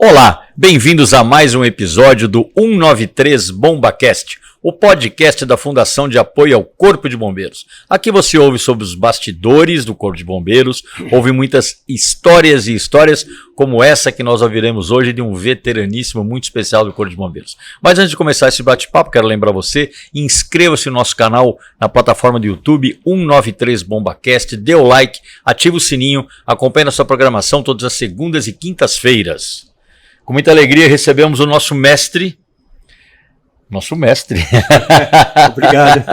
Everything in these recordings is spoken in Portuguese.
Olá, bem-vindos a mais um episódio do 193 BombaCast, o podcast da Fundação de Apoio ao Corpo de Bombeiros. Aqui você ouve sobre os bastidores do Corpo de Bombeiros, ouve muitas histórias e histórias como essa que nós ouviremos hoje de um veteraníssimo muito especial do Corpo de Bombeiros. Mas antes de começar esse bate-papo, quero lembrar você, inscreva-se no nosso canal na plataforma do YouTube 193 BombaCast, dê o like, ative o sininho, acompanhe a sua programação todas as segundas e quintas-feiras. Com muita alegria recebemos o nosso mestre. Obrigado.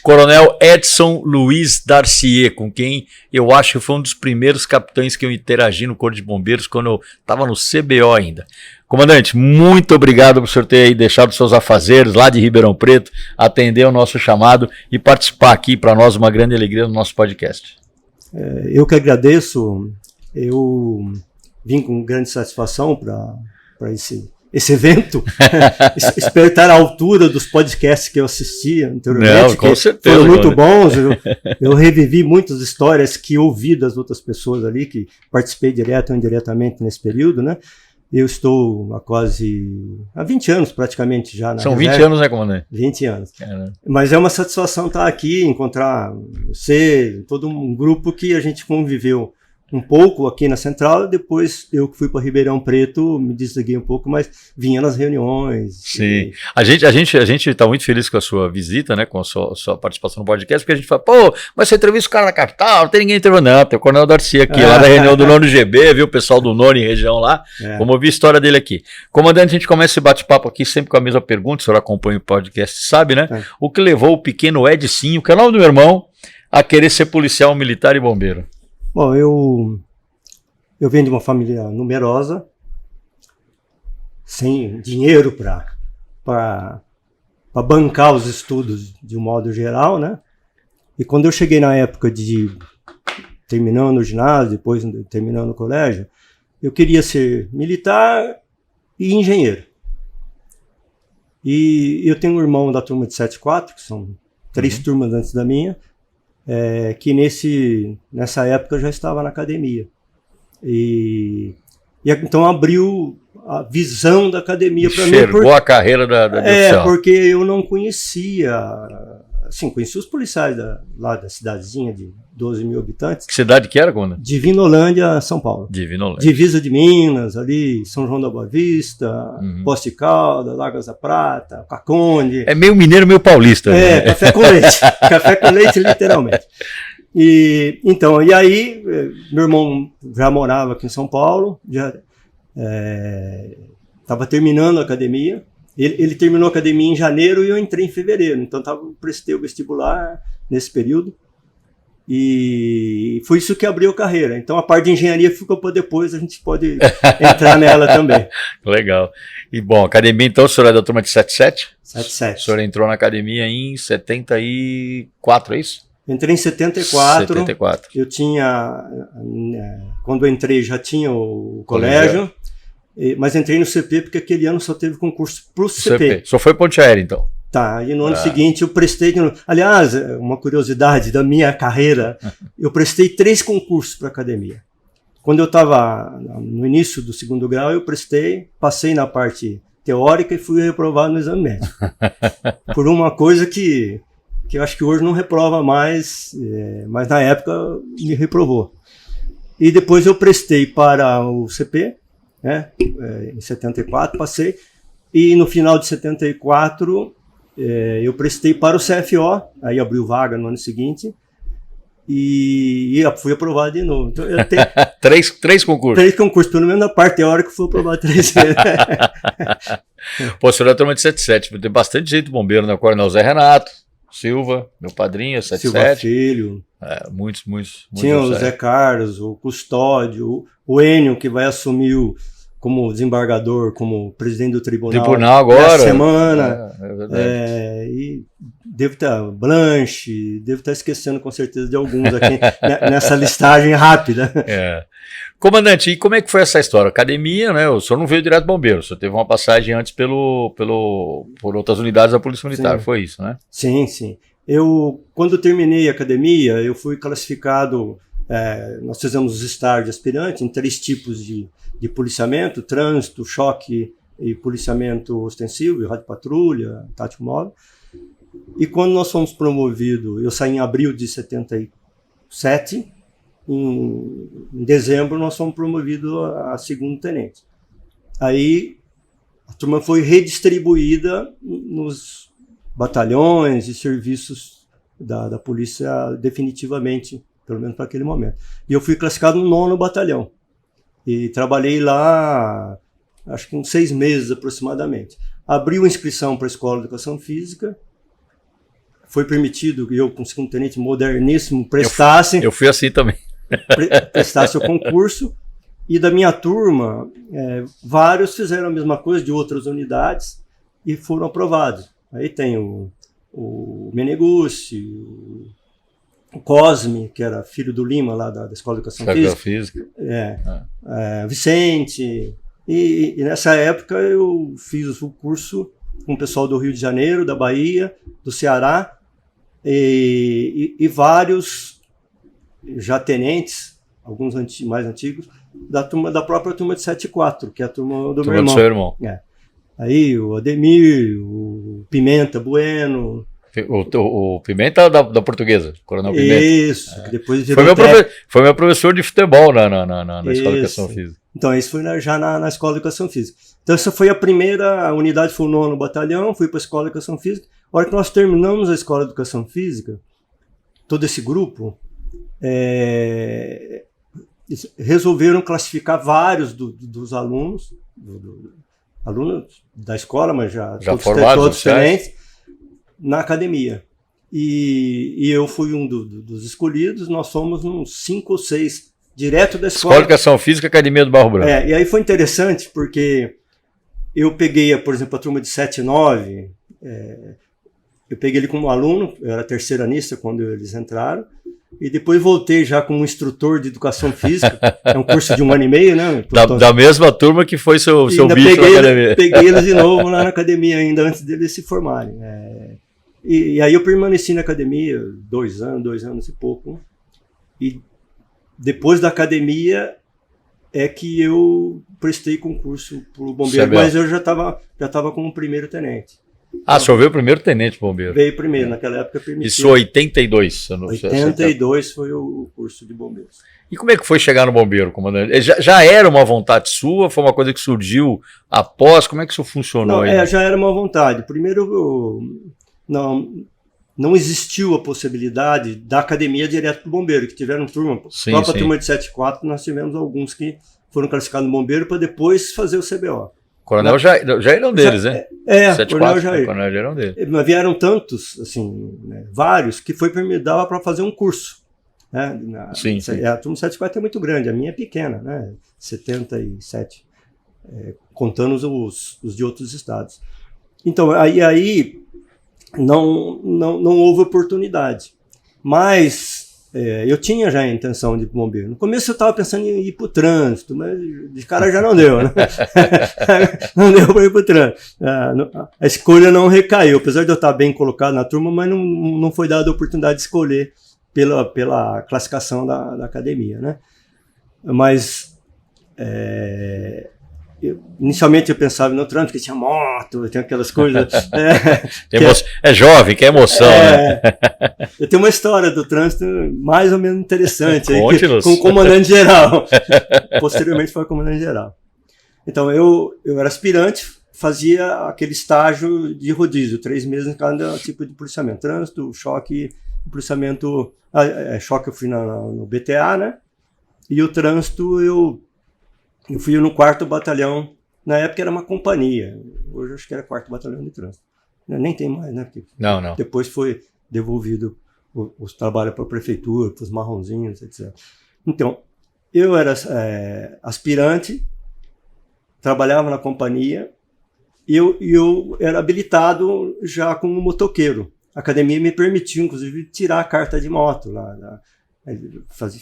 Coronel Edson Luiz Darcier, com quem eu acho que foi um dos primeiros capitães que eu interagi no Corpo de Bombeiros quando eu estava no CBO ainda. Comandante, muito obrigado por o senhor ter aí deixado seus afazeres lá de Ribeirão Preto, atender o nosso chamado e participar aqui para nós, uma grande alegria no nosso podcast. Eu que agradeço. Eu vim com grande satisfação para esse evento. Espero estar à altura dos podcasts que eu assistia anteriormente. Não, com certeza. Foram muito bons. Eu revivi muitas histórias que ouvi das outras pessoas ali, que participei direto ou indiretamente nesse período, né? Eu estou há 20 anos praticamente já na São reserva. 20 anos, né, comandante? 20 anos. Caramba. Mas é uma satisfação estar aqui, encontrar você, todo um grupo que a gente conviveu um pouco aqui na Central, depois eu que fui para Ribeirão Preto, me desliguei um pouco, mas vinha nas reuniões. Sim, a gente está muito feliz com a sua visita, né, com a sua participação no podcast, porque a gente fala, pô, mas você entrevista o cara da capital, não tem ninguém entrevistando, não, tem o Coronel Darcier aqui, lá da reunião do 9º GB, viu, o pessoal do 9º região lá, vamos ouvir a história dele aqui. Comandante, a gente começa esse bate-papo aqui sempre com a mesma pergunta, o senhor acompanha o podcast, sabe, né, o que levou o pequeno Edcinho, que é o nome do meu irmão, a querer ser policial militar e bombeiro? Bom, eu venho de uma família numerosa, sem dinheiro para bancar os estudos de um modo geral, né? E quando eu cheguei na época de terminando o ginásio, depois terminando o colégio, eu queria ser militar e engenheiro. E eu tenho um irmão da turma de 74, que são 3 turmas antes da minha, que nessa época eu já estava na academia. E então abriu a visão da academia para mim. Enxergou a carreira da oficial. Porque eu não conhecia, assim, conhecia os policiais lá da cidadezinha de 12 mil habitantes. Que cidade que era, Gonda? Divinolândia, São Paulo. Divinolândia. Divisa de Minas, ali, São João da Boa Vista, Poço de Caldas, Lagoas da Prata, Caconde. É meio mineiro, meio paulista. Né? Café com leite. Café com leite, literalmente. E aí, meu irmão já morava aqui em São Paulo, já estava terminando a academia. Ele terminou a academia em janeiro e eu entrei em fevereiro. Então, prestei o vestibular nesse período. E foi isso que abriu a carreira. Então, a parte de engenharia ficou para depois, a gente pode entrar nela também. Legal. E, bom, academia, então, o senhor é da turma de 77? 77. O senhor entrou na academia em 74, é isso? Entrei em 74. 74. Eu tinha, quando eu entrei, já tinha o colégio, mas entrei no CP porque aquele ano só teve concurso para o CP. Só foi ponte aérea, então? Tá, e no ano seguinte eu prestei, aliás, uma curiosidade da minha carreira, eu prestei 3 concursos para a academia. Quando eu estava no início do 2º grau, eu passei na parte teórica e fui reprovado no exame médico. Por uma coisa que eu acho que hoje não reprova mais, mas na época me reprovou. E depois eu prestei para o CP, né, em 74, passei, e no final de 74 eu prestei para o CFO, aí abriu vaga no ano seguinte, e fui aprovado de novo. Então, eu tenho três concursos? 3 concursos, pelo menos na parte teórica fui aprovado 3 vezes. Pô, o senhor é da turma de 77, tem bastante jeito bombeiro, né? O Coronel Zé Renato Silva, meu padrinho, 77. Silva Filho. Muitos. Tinha o Zé Carlos, o Custódio, o Enio, que vai assumir como desembargador, como presidente do tribunal agora. Essa semana. É verdade. E devo estar esquecendo com certeza de alguns aqui nessa listagem rápida. Comandante, e como é que foi essa história? Academia, né? O senhor não veio direto bombeiro, o senhor teve uma passagem antes por outras unidades da Polícia Militar, Sim. Foi isso, né? Sim. Quando terminei a academia, eu fui classificado Nós fizemos os estágios de aspirante em 3 tipos de policiamento: trânsito, choque e policiamento ostensivo, radiopatrulha, tático móvel. E quando nós fomos promovidos, eu saí em abril de 77, em dezembro nós fomos promovidos a segundo tenente. Aí a turma foi redistribuída nos batalhões e serviços da polícia definitivamente, pelo menos para aquele momento. E eu fui classificado no 9º batalhão. E trabalhei lá, acho que uns 6 meses aproximadamente. Abriu inscrição para a Escola de Educação Física. Foi permitido que eu, com segundo tenente moderníssimo, prestasse... Eu fui assim também. Prestasse o concurso. E da minha turma, vários fizeram a mesma coisa de outras unidades e foram aprovados. Aí tem o Meneguzzi, o Cosme, que era filho do Lima, lá da Escola de Educação Física. Vicente. E nessa época eu fiz o curso com o pessoal do Rio de Janeiro, da Bahia, do Ceará, e vários já tenentes, alguns mais antigos, da própria turma de 74, que é a turma do meu irmão. Do seu irmão. Aí o Ademir, o Pimenta Bueno. O Pimenta da Portuguesa, Coronel Pimenta. Isso, que depois virou foi meu professor de futebol na Escola de Educação Física. Então, isso foi já na Escola de Educação Física. Então, essa foi a primeira unidade, foi o 9º batalhão, fui para a Escola de Educação Física. A hora que nós terminamos a Escola de Educação Física, todo esse grupo, resolveram classificar vários dos alunos, alunos da escola, mas já todos diferentes, na academia. E eu fui um dos escolhidos. Nós somos uns 5 ou 6 direto da escola. Escola de Educação Física, Academia do Barro Branco. E aí foi interessante, porque eu peguei, por exemplo, a turma de 7 e 9, eu peguei ele como aluno, eu era terceiranista quando eles entraram, e depois voltei já como instrutor de Educação Física, é um curso de 1 ano e meio, né? Da mesma turma que foi seu bicho na academia. Peguei eles de novo lá na academia ainda, antes deles se formarem. E aí eu permaneci na academia 2 anos e pouco. E depois da academia é que eu prestei concurso para o bombeiro, mas eu já estava como primeiro tenente. O senhor veio primeiro tenente bombeiro? Veio primeiro, naquela época permitiu. Isso 82? 82 foi o curso de bombeiros. E como é que foi chegar no bombeiro, comandante? Já era uma vontade sua? Foi uma coisa que surgiu após? Como é que isso funcionou? Já era uma vontade. Primeiro, não existiu a possibilidade da academia direto para o bombeiro, que tiveram turma. A própria turma de 74, nós tivemos alguns que foram classificados no bombeiro para depois fazer o CBO. Coronel Jair era um deles, né? Coronel Jair. Coronel Jair era um deles. Mas vieram tantos, assim, vários, que dava para fazer um curso. Né? Sim. A turma 74 é muito grande, a minha é pequena, né? 77, contando os de outros estados. Então, aí não houve oportunidade. Mas eu tinha já a intenção de ir para o bombeiro. No começo eu estava pensando em ir para o trânsito, mas de cara já não deu, né? Não deu para ir para o trânsito. A escolha não recaiu, apesar de eu estar bem colocado na turma, mas não foi dada a oportunidade de escolher pela classificação da academia, né? Mas inicialmente eu pensava no trânsito, que tinha moto, tinha aquelas coisas. É jovem, que é emoção. Né? Eu tenho uma história do trânsito mais ou menos interessante, aí, com o comandante geral. Posteriormente foi o comandante geral. Então eu era aspirante, fazia aquele estágio de rodízio, 3 meses em cada tipo de policiamento. Trânsito, choque, policiamento. Choque eu fui no BTA, né? E o trânsito eu fui no 4º batalhão, na época era uma companhia, hoje eu acho que era 4º batalhão de trânsito. Nem tem mais, né? Porque não. Depois foi devolvido os trabalhos para a prefeitura, para os marronzinhos, etc. Então, eu era aspirante, trabalhava na companhia, e eu era habilitado já como motoqueiro. A academia me permitiu, inclusive, tirar a carta de moto.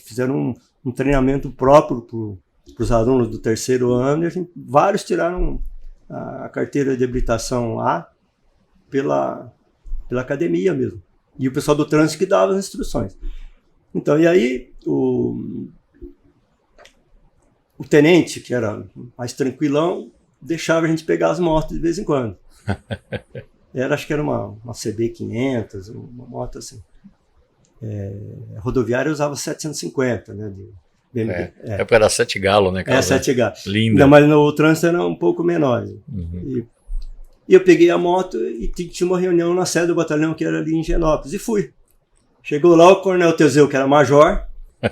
Fizeram um treinamento próprio para os alunos do 3º ano, e vários tiraram a carteira de habilitação A pela academia mesmo. E o pessoal do trânsito que dava as instruções. Então, e aí o tenente, que era mais tranquilão, deixava a gente pegar as motos de vez em quando. Acho que era uma CB500, uma moto assim. A rodoviária usava 750, né? Época era 7 Galo, né? 7 Galo. Linda. Mas no trânsito era um pouco menor. Uhum. E eu peguei a moto e tinha uma reunião na sede do batalhão, que era ali em Higienópolis, e fui. Chegou lá o Coronel Teseu, que era major,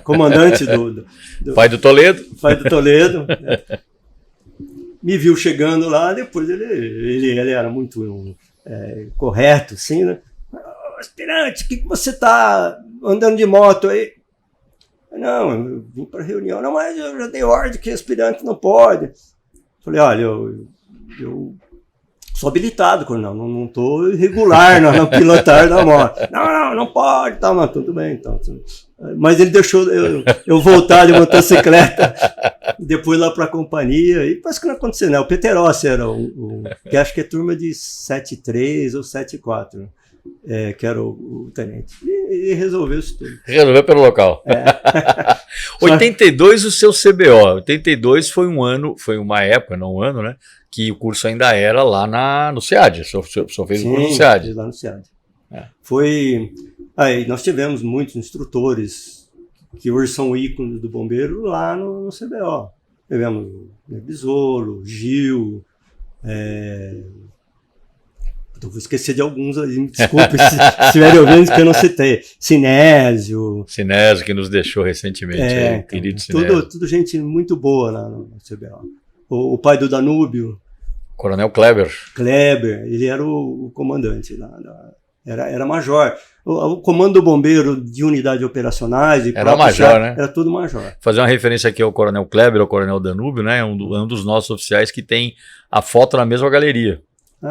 comandante do pai do Toledo. Pai do Toledo. Né? Me viu chegando lá, depois ele era muito correto, assim, né? Aspirante, o que você está andando de moto aí? Não, eu vim para reunião. Não, mas eu já dei ordem que aspirante não pode. Falei, olha, eu sou habilitado, coronel, não estou irregular no pilotar da moto. Não pode, tá, mas tudo bem, então. Mas ele deixou eu voltar de motocicleta, depois lá para a companhia, e parece que não aconteceu, né? O Peterossi era que acho que é turma de 7.3 ou 7.4, que era o tenente. E resolveu isso tudo. Resolveu pelo local. 82, o seu CBO. 82 foi uma época, não um ano, né? Que o curso ainda era lá no SEAD. O senhor fez o curso no SEAD. Lá no SEAD. Foi. Aí nós tivemos muitos instrutores que hoje são ícones do bombeiro lá no CBO. Tivemos Bisolo, Gil, vou esquecer de alguns aí, me desculpe se estiverem ouvindo que eu não citei. Sinésio, que nos deixou recentemente, querido Sinésio. Tudo gente muito boa lá no CBO. O pai do Danúbio. Coronel Kleber. Ele era o comandante lá. Era major. O comando do bombeiro de unidade operacionais. Era major, né? Era tudo major. Fazer uma referência aqui ao Coronel Kleber, ao Coronel Danúbio, né? Um dos nossos oficiais que tem a foto na mesma galeria.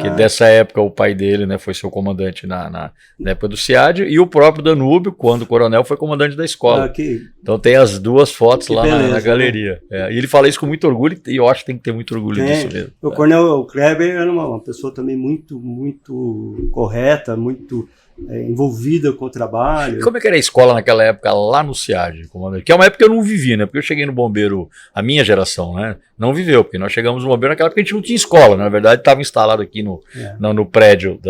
Que dessa época o pai dele, né, foi seu comandante na época do SEAD, e o próprio Danúbio, quando coronel, foi comandante da escola. Então tem as duas fotos lá na galeria. Né? E ele fala isso com muito orgulho, e eu acho que tem que ter muito orgulho disso mesmo. O Coronel Kleber era uma pessoa também muito, muito correta, muito envolvida com o trabalho. E como é que era a escola naquela época lá no SEAD, comandante? Que é uma época que eu não vivi, né? Porque eu cheguei no bombeiro, a minha geração, né? Não viveu, porque nós chegamos no bombeiro naquela época que a gente não tinha escola. Na verdade, estava instalado aqui no prédio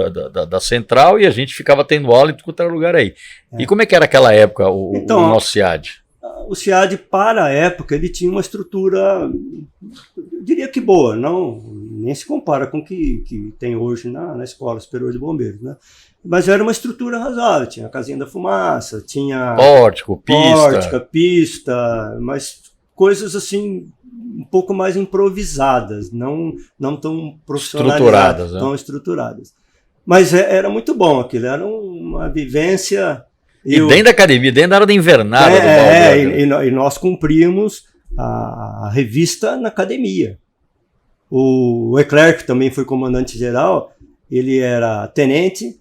da central, e a gente ficava tendo aula em tudo quanto era lugar aí. E como é que era aquela época o nosso SEAD? O SEAD, para a época, ele tinha uma estrutura, eu diria que boa, nem se compara com o que tem hoje na Escola Superior de Bombeiros, né? Mas era uma estrutura razoável, tinha a casinha da fumaça, tinha pórtico, pista, mas coisas assim um pouco mais improvisadas, não tão profissionalizadas, tão estruturadas. Mas era muito bom aquilo, era uma vivência. E dentro da academia, dentro da área da invernada do Balneário. E nós cumprimos a revista na academia. O Leclerc também foi comandante-geral, ele era tenente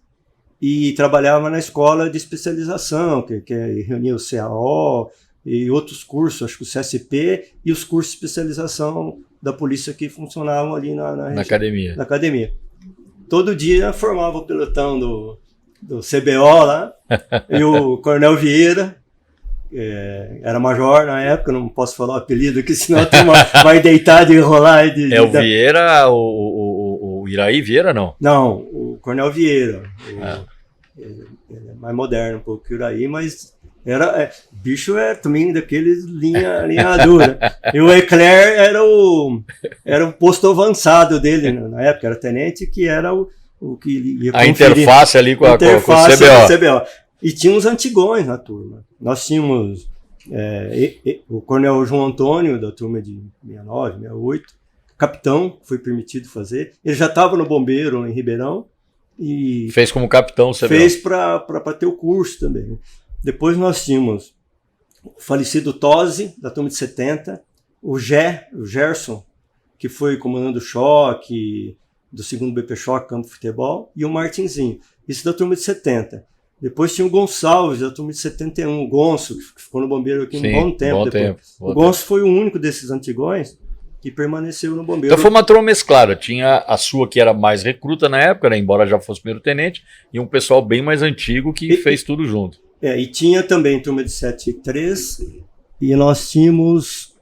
e trabalhava na escola de especialização, que reunia o CAO e outros cursos, acho que o CSP, e os cursos de especialização da polícia que funcionavam ali na academia. Todo dia formava o pelotão do CBO lá, e o Coronel Vieira, era major na época, não posso falar o apelido aqui, senão a turma vai deitar e enrolar. O Vieira, o Iraí Vieira, não? Não, o Coronel Vieira. Ele é mais moderno um pouco que o Iraí, mas bicho também daqueles linha dura. E o Leclerc era o posto avançado dele na época, era tenente, que era o que ia a interface ali com o CBO. E tinha uns antigões na turma. Nós tínhamos o Coronel João Antônio, da turma de 69, 68, capitão, foi permitido fazer. Ele já estava no bombeiro em Ribeirão. E fez como capitão, CBO. Fez para ter o curso também. Depois nós tínhamos o falecido Tosi, da turma de 70, o Gerson, que foi comandando o choque, do 2º BP Choque, campo de futebol, e o Martinzinho, isso da turma de 70. Depois tinha o Gonçalves, da turma de 71, o Gonço, que ficou no bombeiro aqui um bom tempo. O Gonço foi o único desses antigões que permaneceu no bombeiro. Então foi uma turma mesclada, tinha a sua que era mais recruta na época, né, embora já fosse primeiro-tenente, e um pessoal bem mais antigo que fez tudo junto. E tinha também turma de 7-3, e nós tínhamos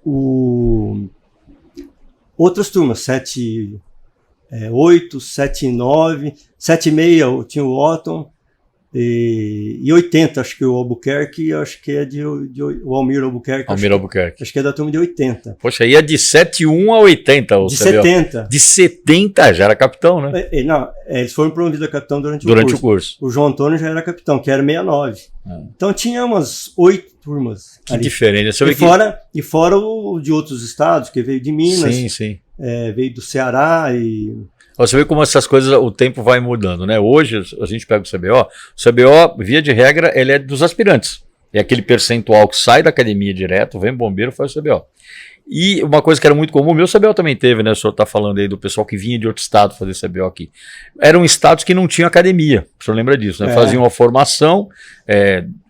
outras turmas, 7-8, 7-9, 7-6 tinha o Otton, e 80, acho que o Albuquerque, acho que é o Almir Albuquerque. Acho que é da turma de 80. Poxa, ia de 71 a 80. De 70. De 70, já era capitão, né? Não, eles foram promovidos a capitão durante o curso. O João Antônio já era capitão, que era 69. Então tinha umas 8 turmas. Que diferente. E fora o de outros estados, que veio de Minas, sim. Veio do Ceará e... Você vê como essas coisas, o tempo vai mudando, né? Hoje, a gente pega o CBO, via de regra, ele é dos aspirantes. É aquele percentual que sai da academia direto, vem bombeiro, faz o CBO. E uma coisa que era muito comum, o meu CBO também teve, né? O senhor está falando aí do pessoal que vinha de outro estado fazer CBO aqui. Eram estados que não tinham academia, o senhor lembra disso, né? Faziam uma formação,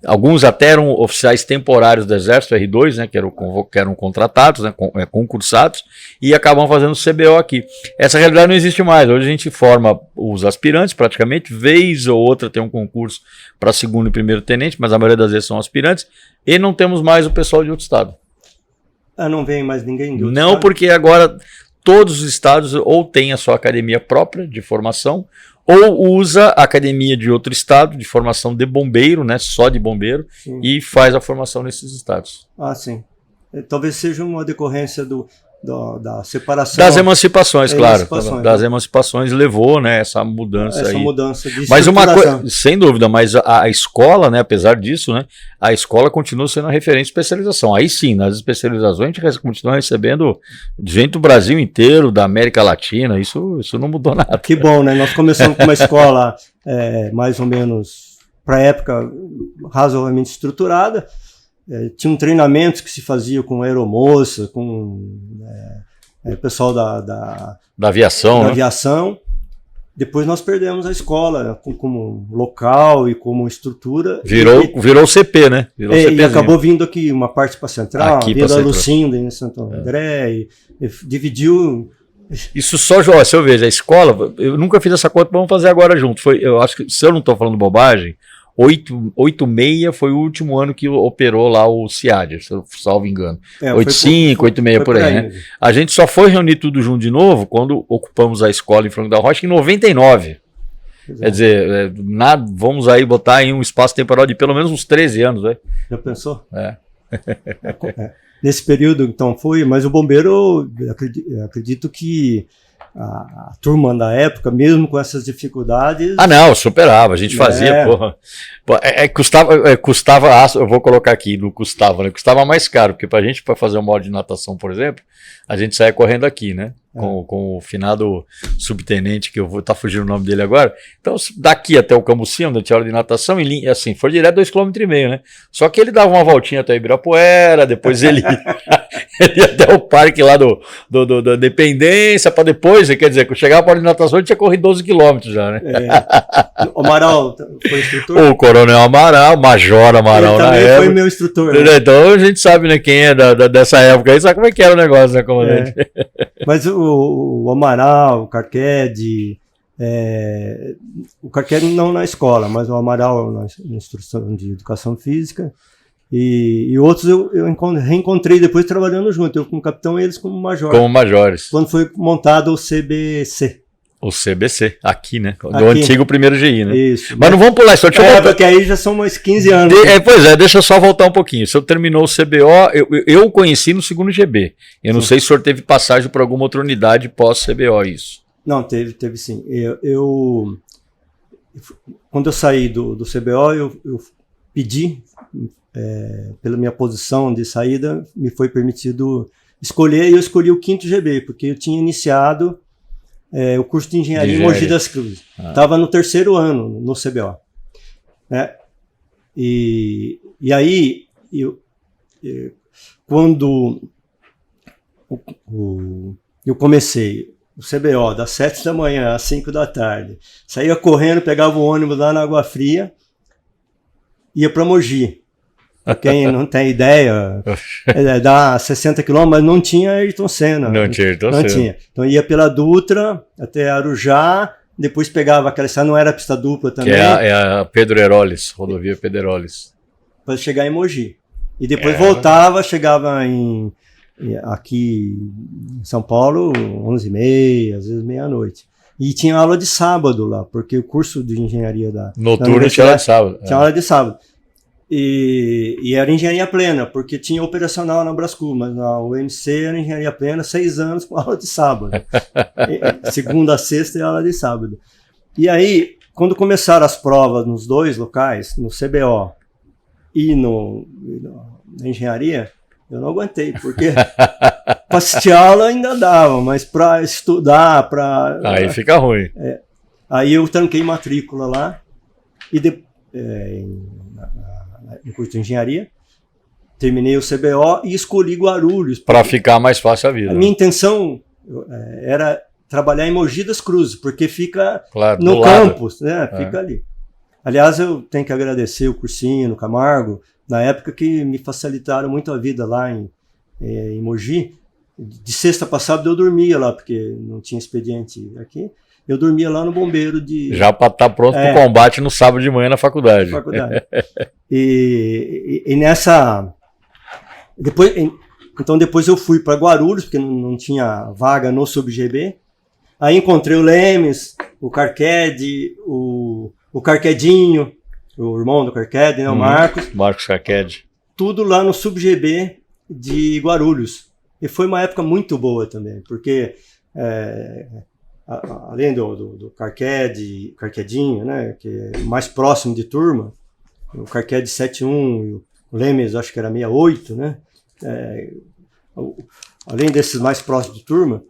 alguns até eram oficiais temporários do Exército, R2, né? Que eram contratados, né? Concursados, e acabam fazendo CBO aqui. Essa realidade não existe mais. Hoje a gente forma os aspirantes, praticamente, vez ou outra tem um concurso para segundo e primeiro tenente, mas a maioria das vezes são aspirantes, e não temos mais o pessoal de outro estado. Não vem mais ninguém de outro Não, estado? Porque agora todos os estados ou têm a sua academia própria de formação, ou usa a academia de outro estado de formação de bombeiro, né, só de bombeiro, sim, e faz a formação nesses estados. Sim. Talvez seja uma decorrência da separação. Das emancipações, claro. Das emancipações levou, né, essa mudança aí. Essa mudança de mas uma coisa, sem dúvida, mas a escola, né, apesar disso, né, a escola continua sendo a referência de especialização. Aí sim, nas especializações a gente continua recebendo gente do Brasil inteiro, da América Latina, isso não mudou nada. Que bom, né? Nós começamos com uma escola mais ou menos, para a época, razoavelmente estruturada. Tinha treinamentos que se fazia com aeromoça, com pessoal da aviação. Da aviação. Depois nós perdemos a escola como local e como estrutura. Virou o CP, né? E acabou vindo aqui uma parte para Central, vindo a Lucinda em Santo André, e dividiu. Isso só, se eu vejo a escola, eu nunca fiz essa conta, vamos fazer agora junto. Eu acho que, se eu não estou falando bobagem, 8,6 foi o último ano que operou lá o CIAD, salvo engano. 8,5, 8,6 por aí, né? A gente só foi reunir tudo junto de novo quando ocupamos a escola em Franco da Rocha em 99. Quer dizer, vamos aí botar em um espaço temporal de pelo menos uns 13 anos, né? Já pensou? Nesse período, então, foi, mas o bombeiro, acredito que a turma da época, mesmo com essas dificuldades... não, superava, a gente fazia, porra. Custava, eu vou colocar aqui, não custava, né? Custava mais caro, porque pra gente, para fazer uma aula de natação, por exemplo, a gente saia correndo aqui, né? Com o finado subtenente, que eu vou estar fugindo o nome dele agora. Então, daqui até o Camusim, onde tinha aula de natação, assim, foi direto 2,5 km, né? Só que ele dava uma voltinha até Ibirapuera, depois ele ia até o parque lá da Dependência, para depois, quer dizer, quando chegava para a aula de natação, ele tinha corrido 12 km já, né? O Amaral foi instrutor? O Coronel Amaral, Major Amaral na época. Ele também foi meu instrutor. Né? Então a gente sabe, né, quem é dessa época aí, sabe como é que era o negócio, né, comandante? Mas o Amaral, o Carquede, o Carquede não na escola, mas o Amaral na instrução de educação física, e outros eu reencontrei depois trabalhando junto, eu como capitão e eles como major. Como majores. Quando foi montado o CBC. O CBC, aqui, né? Do antigo primeiro GI, né? Isso. Mas não vamos pular isso. Porque aí já são mais 15 anos. Deixa eu só voltar um pouquinho. O senhor terminou o CBO, eu conheci no segundo GB. Eu não sei se o senhor teve passagem por alguma outra unidade pós-CBO, isso. Não, teve sim. Quando eu saí do CBO, eu pedi, pela minha posição de saída, me foi permitido escolher, e eu escolhi o 5º GB, porque eu tinha iniciado o curso de engenharia em Mogi das Cruzes. Estava no 3º ano no CBO. Né? E aí, quando eu comecei o CBO das 7 da manhã às 5 da tarde, saía correndo, pegava o ônibus lá na Água Fria, ia para Mogi. Para quem não tem ideia, dá 60 quilômetros, mas não tinha Ayrton Senna. Não tinha. Então ia pela Dutra até Arujá, depois pegava aquela estrada, não era pista dupla também. Que é a Pedro Heroles, rodovia Pedro Heroles. para chegar em Mogi. E depois voltava, chegava aqui em São Paulo 11h30, às vezes meia-noite. E tinha aula de sábado lá, porque o curso de engenharia da noturno tinha aula de sábado. Tinha aula de sábado. E era engenharia plena, porque tinha operacional na Brascu, mas na UNC era engenharia plena, 6 anos com aula de sábado. Segunda a sexta e aula de sábado. E aí, quando começaram as provas nos dois locais, no CBO e na engenharia, eu não aguentei, porque para assistir aula ainda dava, mas para estudar, aí fica ruim. Aí eu tranquei matrícula lá, e no curso de engenharia, terminei o CBO e escolhi Guarulhos. Para ficar mais fácil a vida. A minha intenção era trabalhar em Mogi das Cruzes, porque fica no campus, né? Fica ali. Aliás, eu tenho que agradecer o cursinho no Camargo, na época que me facilitaram muito a vida lá em Mogi. De sexta para sábado eu dormia lá, porque não tinha expediente aqui. Eu dormia lá no bombeiro já para estar pronto para o combate no sábado de manhã na faculdade. E nessa... Depois eu fui para Guarulhos, porque não tinha vaga no SubGB. Aí encontrei o Lemes, o Carqued, o Carquedinho, o irmão do Carqued, né, o Marcos. Marcos Carqued. Tudo lá no SubGB de Guarulhos. E foi uma época muito boa também, porque além do Carquedinho, né, que é mais próximo de turma, o Carqued 71 e o Lemes, acho que era 68, né? Além desses mais próximos de turma,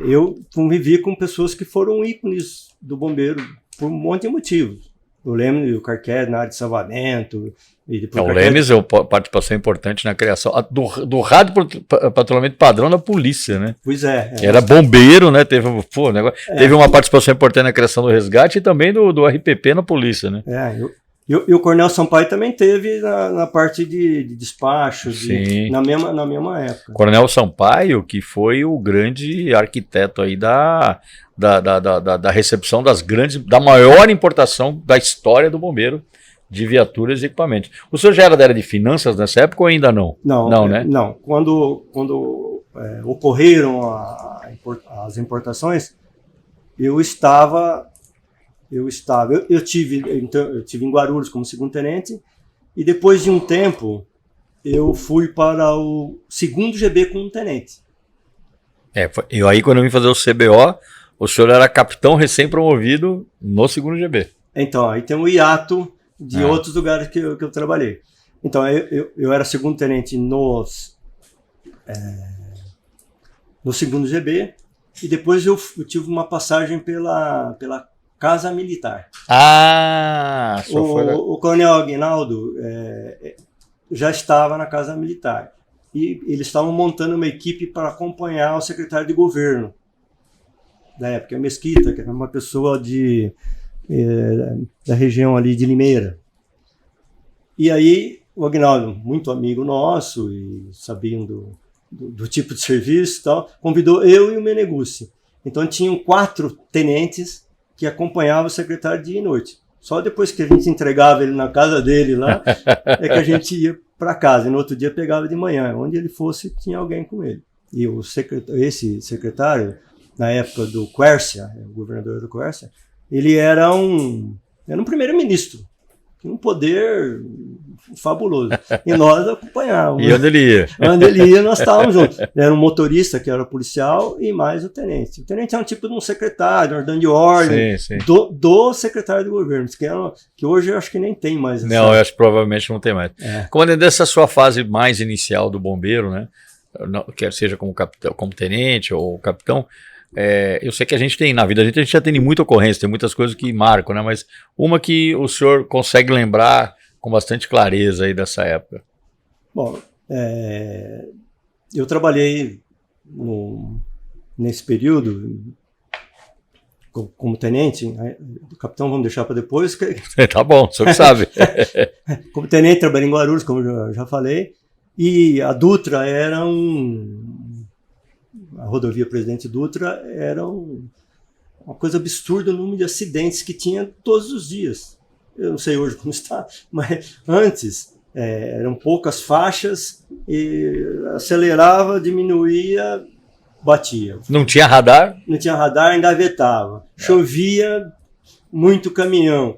eu convivi com pessoas que foram ícones do bombeiro por um monte de motivos. O Lemes e o Carqued na área de salvamento. O Lemes é uma participação importante na criação do rádio patrulhamento padrão da polícia, né? Pois é. Era bombeiro, né? Teve uma participação importante na criação do resgate e também do RPP na polícia, né? E o Coronel Sampaio também teve na parte de despacho, na mesma época. Coronel Sampaio, que foi o grande arquiteto aí da recepção da maior importação da história do bombeiro de viaturas e equipamentos. O senhor já era da área de finanças nessa época ou ainda não? Não, né? Não. Quando ocorreram as importações, eu tive em Guarulhos como segundo-tenente, e depois de um tempo eu fui para o segundo GB como tenente. E aí quando eu vim fazer o CBO, o senhor era capitão recém-promovido no segundo GB. Então, aí tem um hiato de outros lugares que eu trabalhei. Então, eu era segundo-tenente no segundo GB, e depois eu tive uma passagem pela Casa Militar. O Coronel Aguinaldo já estava na Casa Militar. E eles estavam montando uma equipe para acompanhar o secretário de governo da época, Mesquita, que era uma pessoa da região ali de Limeira. E aí o Aguinaldo, muito amigo nosso e sabendo do tipo de serviço e tal, convidou eu e o Meneguzzi. Então tinham 4 tenentes que acompanhavam o secretário dia e noite. Só depois que a gente entregava ele na casa dele lá, é que a gente ia para casa. E no outro dia pegava de manhã. Onde ele fosse, tinha alguém com ele. E esse secretário, na época do Quércia, o governador do Quércia, ele era um primeiro-ministro. Um poder fabuloso. E nós acompanhávamos. E onde ele ia? Onde ele ia, nós estávamos juntos. Era um motorista, que era policial, e mais o tenente. O tenente é um tipo de um secretário, ordem de ordem, do secretário de governo, que hoje eu acho que nem tem mais. Não, eu acho que provavelmente não tem mais. Comandante, dessa sua fase mais inicial do bombeiro, né? Quer seja como capitão, como tenente ou capitão, eu sei que a gente tem na vida, a gente já tem muita ocorrência, tem muitas coisas que marcam, né? Mas uma que o senhor consegue lembrar com bastante clareza aí dessa época. Bom, eu trabalhei nesse período como tenente, capitão vamos deixar para depois. Tá bom, o senhor que sabe. Como tenente, trabalhei em Guarulhos, como eu já falei, e a Dutra era a rodovia Presidente Dutra era uma coisa absurda o número de acidentes que tinha todos os dias. eu não sei hoje como está, mas antes eram poucas faixas e acelerava, diminuía, batia. Não tinha radar? Não tinha radar, engavetava. Chovia, muito caminhão.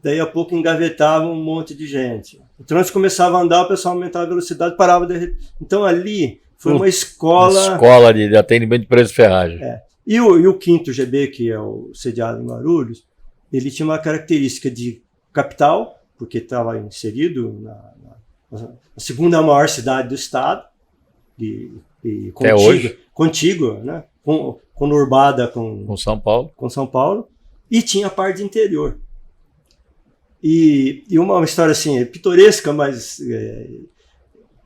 Daí a pouco engavetava um monte de gente. O trânsito começava a andar, o pessoal aumentava a velocidade, parava de... Então ali foi uma escola... Escola de atendimento de preço de ferragem. E o 5º GB, que é o sediado em Guarulhos, ele tinha uma característica de capital, porque estava inserido na segunda maior cidade do estado, e contígua, né? Conurbada com São Paulo. Com São Paulo, e tinha a parte de interior. E uma história assim, pitoresca, mas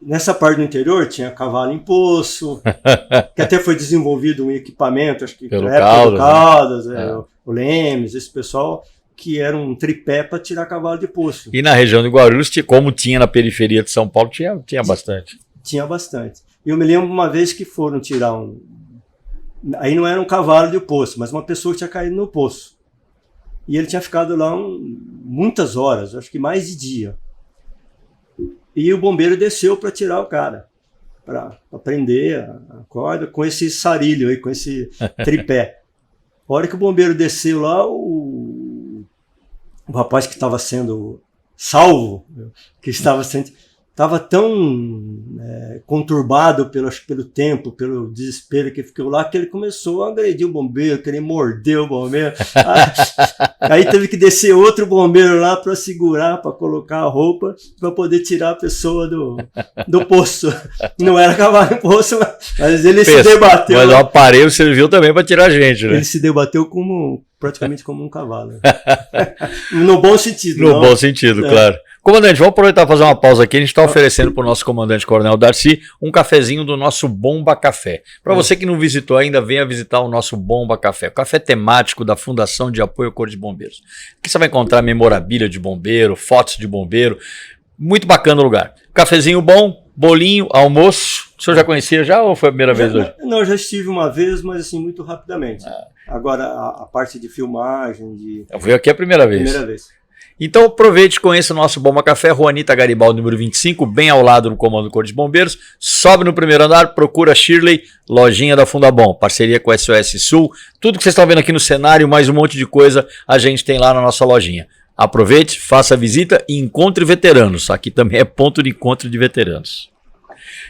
nessa parte do interior tinha cavalo em poço, que até foi desenvolvido um equipamento, acho que pelo Caldas, o Lemes, esse pessoal, que era um tripé para tirar cavalo de poço. E na região de Guarulhos, como tinha na periferia de São Paulo, tinha bastante. Tinha bastante. E eu me lembro uma vez que foram tirar aí não era um cavalo de poço, mas uma pessoa que tinha caído no poço. E ele tinha ficado lá muitas horas, acho que mais de dia. E o bombeiro desceu para tirar o cara, para prender a corda com esse sarilho aí, com esse tripé. A hora que o bombeiro desceu lá, o rapaz que estava sendo salvo, que estava tão conturbado pelo tempo, pelo desespero que ficou lá, que ele começou a agredir o bombeiro, querer morder o bombeiro. Aí teve que descer outro bombeiro lá para segurar, para colocar a roupa, para poder tirar a pessoa do poço. Não era cavalo em poço, mas ele se debateu. Mas o aparelho serviu também para tirar a gente, né? Ele se debateu praticamente como um cavalo. No bom sentido. No bom sentido, claro. Comandante, vamos aproveitar e fazer uma pausa aqui. A gente está oferecendo para o nosso comandante Coronel Darcy um cafezinho do nosso Bomba Café. Para você que não visitou ainda, venha visitar o nosso Bomba Café. O café temático da Fundação de Apoio ao Corpo de Bombeiros. Aqui você vai encontrar memorabilia de bombeiro, fotos de bombeiro. Muito bacana o lugar. Cafezinho bom, bolinho, almoço. O senhor já conhecia ou foi a primeira vez hoje? Não, eu já estive uma vez, mas assim, muito rapidamente. Agora, a parte de filmagem... Eu fui aqui a primeira vez. Primeira vez. Então aproveite e conheça o nosso Bomba Café, Rua Anita Garibaldi, número 25, bem ao lado do Comando do Corpo de Bombeiros. Sobe no primeiro andar, procura Shirley, lojinha da Fundabom, parceria com a SOS Sul. Tudo que vocês estão vendo aqui no cenário, mais um monte de coisa, a gente tem lá na nossa lojinha. Aproveite, faça a visita e encontre veteranos. Aqui também é ponto de encontro de veteranos.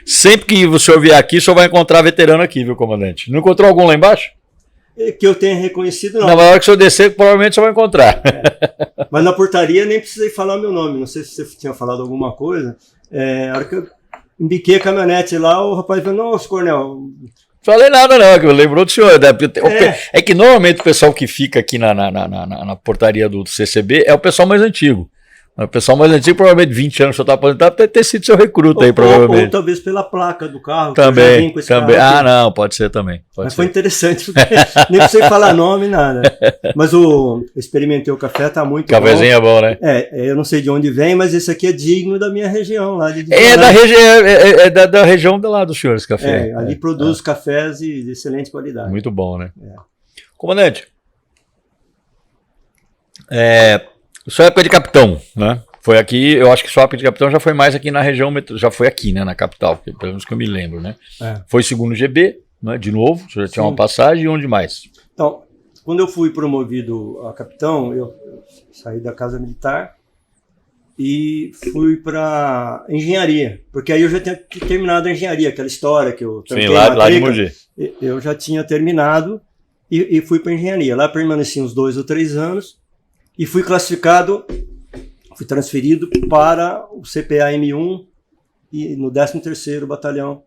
Sempre que o senhor vier aqui, o senhor vai encontrar veterano aqui, viu, comandante? Não encontrou algum lá embaixo? Que eu tenha reconhecido, não. Na hora que o senhor descer, provavelmente você vai encontrar. Mas na portaria nem precisei falar meu nome. Não sei se você tinha falado alguma coisa. A hora que eu embiquei a caminhonete lá, o rapaz falou, nossa, Coronel... Falei nada não, que eu lembrou do senhor. É que normalmente o pessoal que fica aqui na portaria do CCB é o pessoal mais antigo. O pessoal mais antigo, provavelmente 20 anos que o senhor está aposentado, deve ter sido seu recruta aí, provavelmente. Ou talvez pela placa do carro. Também, com esse também. Carro não, pode ser também. Mas foi interessante, porque nem precisei falar nome, nada. Mas experimentei o café, tá muito bom. Cafezinho é bom, né? Eu não sei de onde vem, mas esse aqui é digno da minha região. Lá de da região lá dos senhores, café. Ali produz cafés de excelente qualidade. Muito bom, né? Comandante, sua época de capitão, né? Foi aqui, eu acho que sua época de capitão já foi mais aqui na região, já foi aqui, né, na capital, pelo menos que eu me lembro, né? Foi segundo GB, né, de novo, você já tinha uma passagem, e onde mais? Então, quando eu fui promovido a capitão, eu saí da Casa Militar e fui para engenharia, porque aí eu já tinha terminado a engenharia, aquela história que eu... Sim, lá de Mogi. Eu já tinha terminado e fui para engenharia. Lá permaneci uns 2 ou 3 anos, e fui transferido para o CPA M1 e no 13º Batalhão,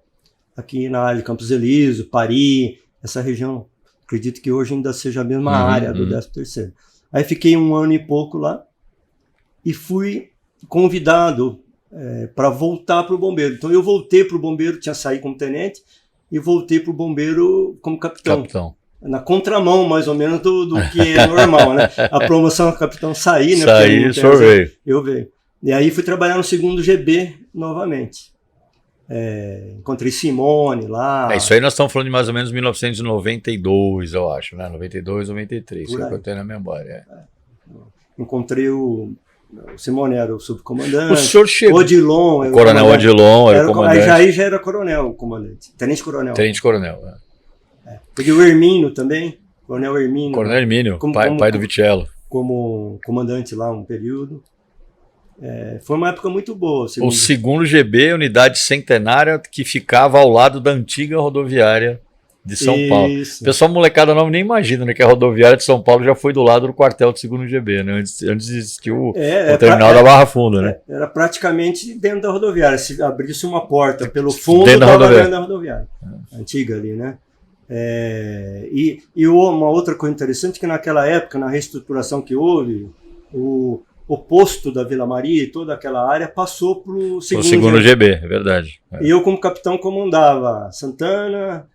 aqui na área de Campos Elíseos, Paris, essa região. Acredito que hoje ainda seja a mesma área do 13º. Aí fiquei 1 ano e pouco lá e fui convidado para voltar para o bombeiro. Então eu voltei para o bombeiro, tinha saído como tenente, e voltei para o bombeiro como capitão. Na contramão, mais ou menos, do que é normal, né? A promoção do capitão sair, né? Sair, o senhor veio. Eu veio. E aí fui trabalhar no segundo GB novamente. Encontrei Simone lá. Isso aí nós estamos falando de mais ou menos 1992, eu acho, né? 92, 93, isso que eu tenho na memória. encontrei o Simone era o subcomandante. O senhor chegou. Odilon. O coronel Odilon era o comandante. Aí já era coronel o comandante. Tenente-coronel. Tenente-coronel. Porque o Hermínio também. Coronel Hermínio. Coronel Hermínio, pai do Vitello. Como comandante lá um período. Foi uma época muito boa. O 2º GB, unidade centenária, que ficava ao lado da antiga rodoviária de São Paulo. O pessoal molecada não nem imagina, né, que a rodoviária de São Paulo já foi do lado do quartel do 2º GB, né, antes de existir o terminal da Barra Funda, né? Era praticamente dentro da rodoviária. Se abrisse uma porta pelo fundo, estava dentro da rodoviária. Antiga ali, né? E uma outra coisa interessante, que naquela época, na reestruturação que houve, o posto da Vila Maria e toda aquela área passou para o 2º GB, é verdade. E eu, como capitão, comandava Santana,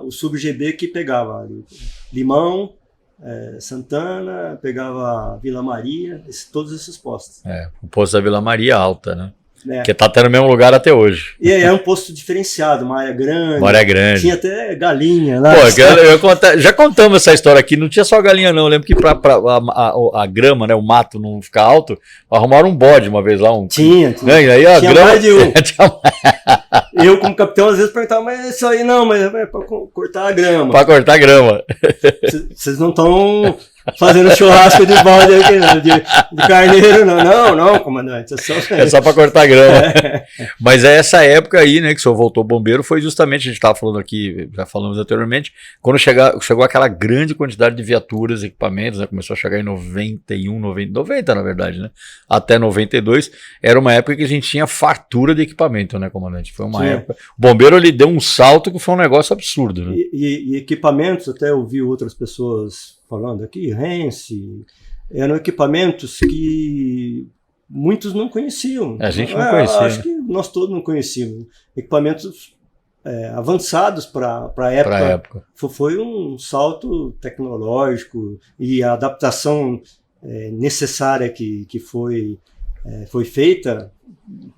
o sub-GB que pegava Limão, Santana, pegava Vila Maria, todos esses postos. O posto da Vila Maria alta, né? Que tá até no mesmo lugar até hoje. E é um posto diferenciado, uma área grande. Uma área grande. Tinha até galinha lá. Já contamos essa história aqui, não tinha só galinha não, eu lembro que para a grama, né, o mato não ficar alto, arrumaram um bode uma vez lá. Tinha. Aí a tinha grama... mais de um. Eu, como capitão, às vezes perguntava, mas isso aí não, mas é para cortar a grama. Para cortar a grama. Vocês não estão fazendo churrasco de bode aqui, não, de carneiro, não. Não, comandante. É só para cortar a grama. Mas essa época aí, né, que o senhor voltou bombeiro, foi justamente, a gente estava falando aqui, já falamos anteriormente, quando chegou aquela grande quantidade de viaturas, equipamentos, né, começou a chegar em 91, 90 na verdade, né, até 92, era uma época que a gente tinha fartura de equipamento, né, comandante? Foi uma época... O bombeiro, ele deu um salto que foi um negócio absurdo, né? E equipamentos, até ouvi outras pessoas falando aqui, Rense, eram equipamentos que muitos não conheciam. A gente não conhecia. Acho que nós todos não conhecíamos. Equipamentos avançados para a época. Foi um salto tecnológico e a adaptação necessária que foi feita.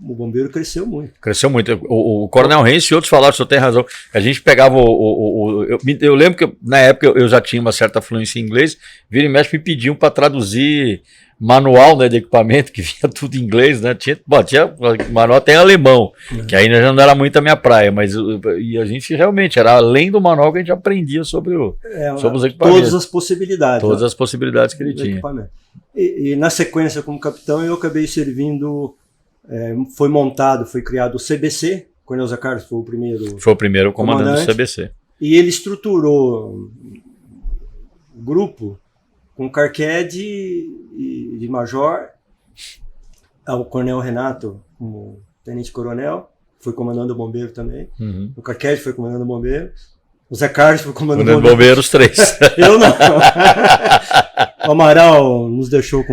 O bombeiro cresceu muito. Cresceu muito. O Coronel Rense e outros falaram, o senhor tem razão. A gente pegava eu lembro que na época eu já tinha uma certa fluência em inglês, vira e mexe me pediam para traduzir manual, né, de equipamento, que vinha tudo em inglês, né? Tinha manual até em alemão, que ainda já não era muito a minha praia, mas e a gente realmente, era além do manual que a gente aprendia sobre os equipamentos. Todas as possibilidades. Todas as possibilidades que ele tinha. E na sequência, como capitão, eu acabei servindo... foi criado o CBC, Coronel Zé Carlos foi o primeiro. Foi o primeiro comandante do CBC. E ele estruturou o grupo com Carqued de major, o Coronel Renato como tenente-coronel, foi comandando o bombeiro também. O Carqued foi comandando o bombeiro. O Zé Carlos foi comandando o bombeiro, os três. Eu não. O Amaral nos deixou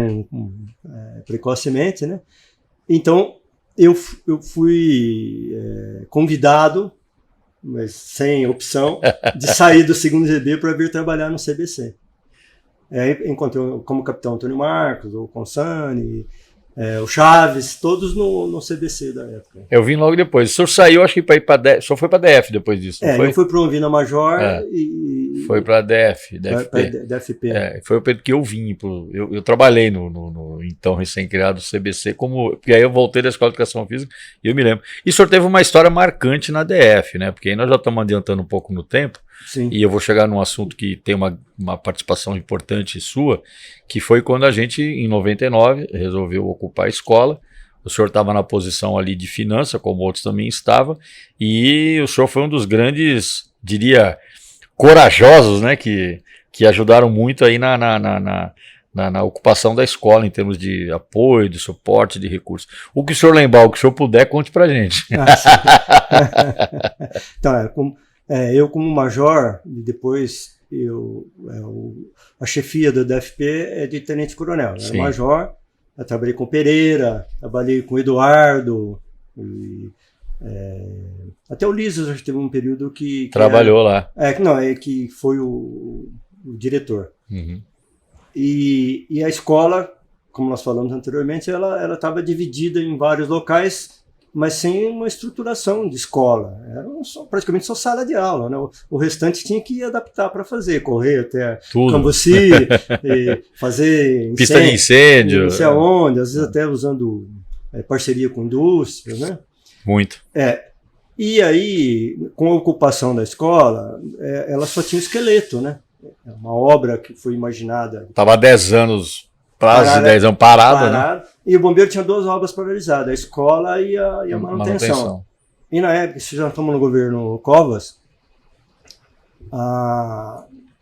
precocemente, né? Então, eu fui convidado, mas sem opção, de sair do 2º GB para vir trabalhar no CBC. Encontrei como capitão Antônio Marcos, o Consani, o Chaves, todos no CBC da época. Eu vim logo depois. O senhor saiu, acho que para ir para DF, só foi para DF depois disso, não foi? Eu fui promovido a major e... Foi para DFP. Foi o período que eu vim. Eu trabalhei no então recém-criado CBC, porque aí eu voltei da Escola de Educação Física e eu me lembro. E o senhor teve uma história marcante na DF, né? Porque aí nós já estamos adiantando um pouco no tempo. Sim. E eu vou chegar num assunto que tem uma participação importante sua, que foi quando a gente, em 99, resolveu ocupar a escola. O senhor estava na posição ali de finança, como outros também estavam, e o senhor foi um dos grandes, diria, corajosos, né, que ajudaram muito aí na ocupação da escola, em termos de apoio, de suporte, de recursos. O que o senhor lembrar, o que o senhor puder, conte pra gente. Então, eu como major, e depois a chefia do DFP é de tenente-coronel. Eu era major, eu trabalhei com Pereira, trabalhei com Eduardo, até o Lisos já teve um período que trabalhou lá. Que foi o diretor. E a escola, como nós falamos anteriormente, ela estava dividida em vários locais mas sem uma estruturação de escola. Era praticamente só sala de aula, né? O restante tinha que adaptar para fazer, correr até Cambuci, fazer pista de incêndio, não sei aonde, às vezes até usando parceria com indústria, né? Muito. E aí, com a ocupação da escola, ela só tinha esqueleto, né? Uma obra que foi imaginada. Estava há 10 anos, prazo de 10 anos parada, né? E o bombeiro tinha 2 obras para realizar, a escola e a manutenção. E na época, se já estamos no governo Covas,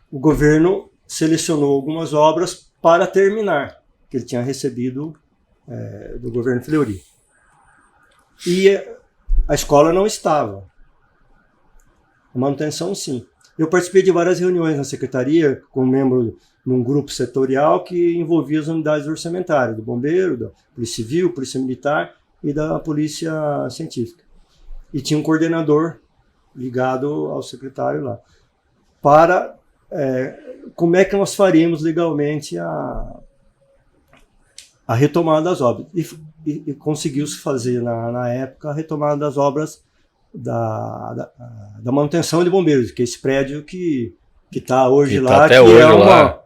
o governo selecionou algumas obras para terminar, que ele tinha recebido do governo Fleury. E a escola não estava. A manutenção, sim. Eu participei de várias reuniões na secretaria, como membro de um grupo setorial que envolvia as unidades orçamentárias, do bombeiro, da Polícia Civil, Polícia Militar e da Polícia Científica. E tinha um coordenador ligado ao secretário lá. Para como é que nós faríamos legalmente a retomada das obras. E conseguiu-se fazer, na época, a retomada das obras da manutenção de bombeiros, que é esse prédio que está hoje lá. Até que hoje lá.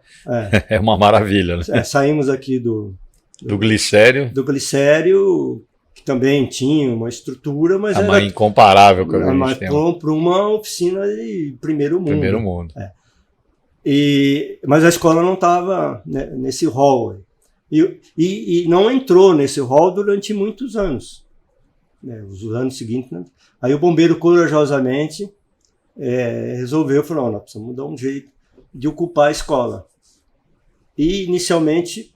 É uma maravilha, né? Saímos aqui do Glicério. Do Glicério, que também tinha uma estrutura, mas era incomparável com a que a gente tem. Para uma oficina de primeiro mundo. Primeiro mundo. Mas a escola não estava nesse hall. E não entrou nesse hall durante muitos anos. Os anos seguintes. Né? Aí o bombeiro, corajosamente, resolveu, falou, nós precisamos dar um jeito de ocupar a escola. E, inicialmente,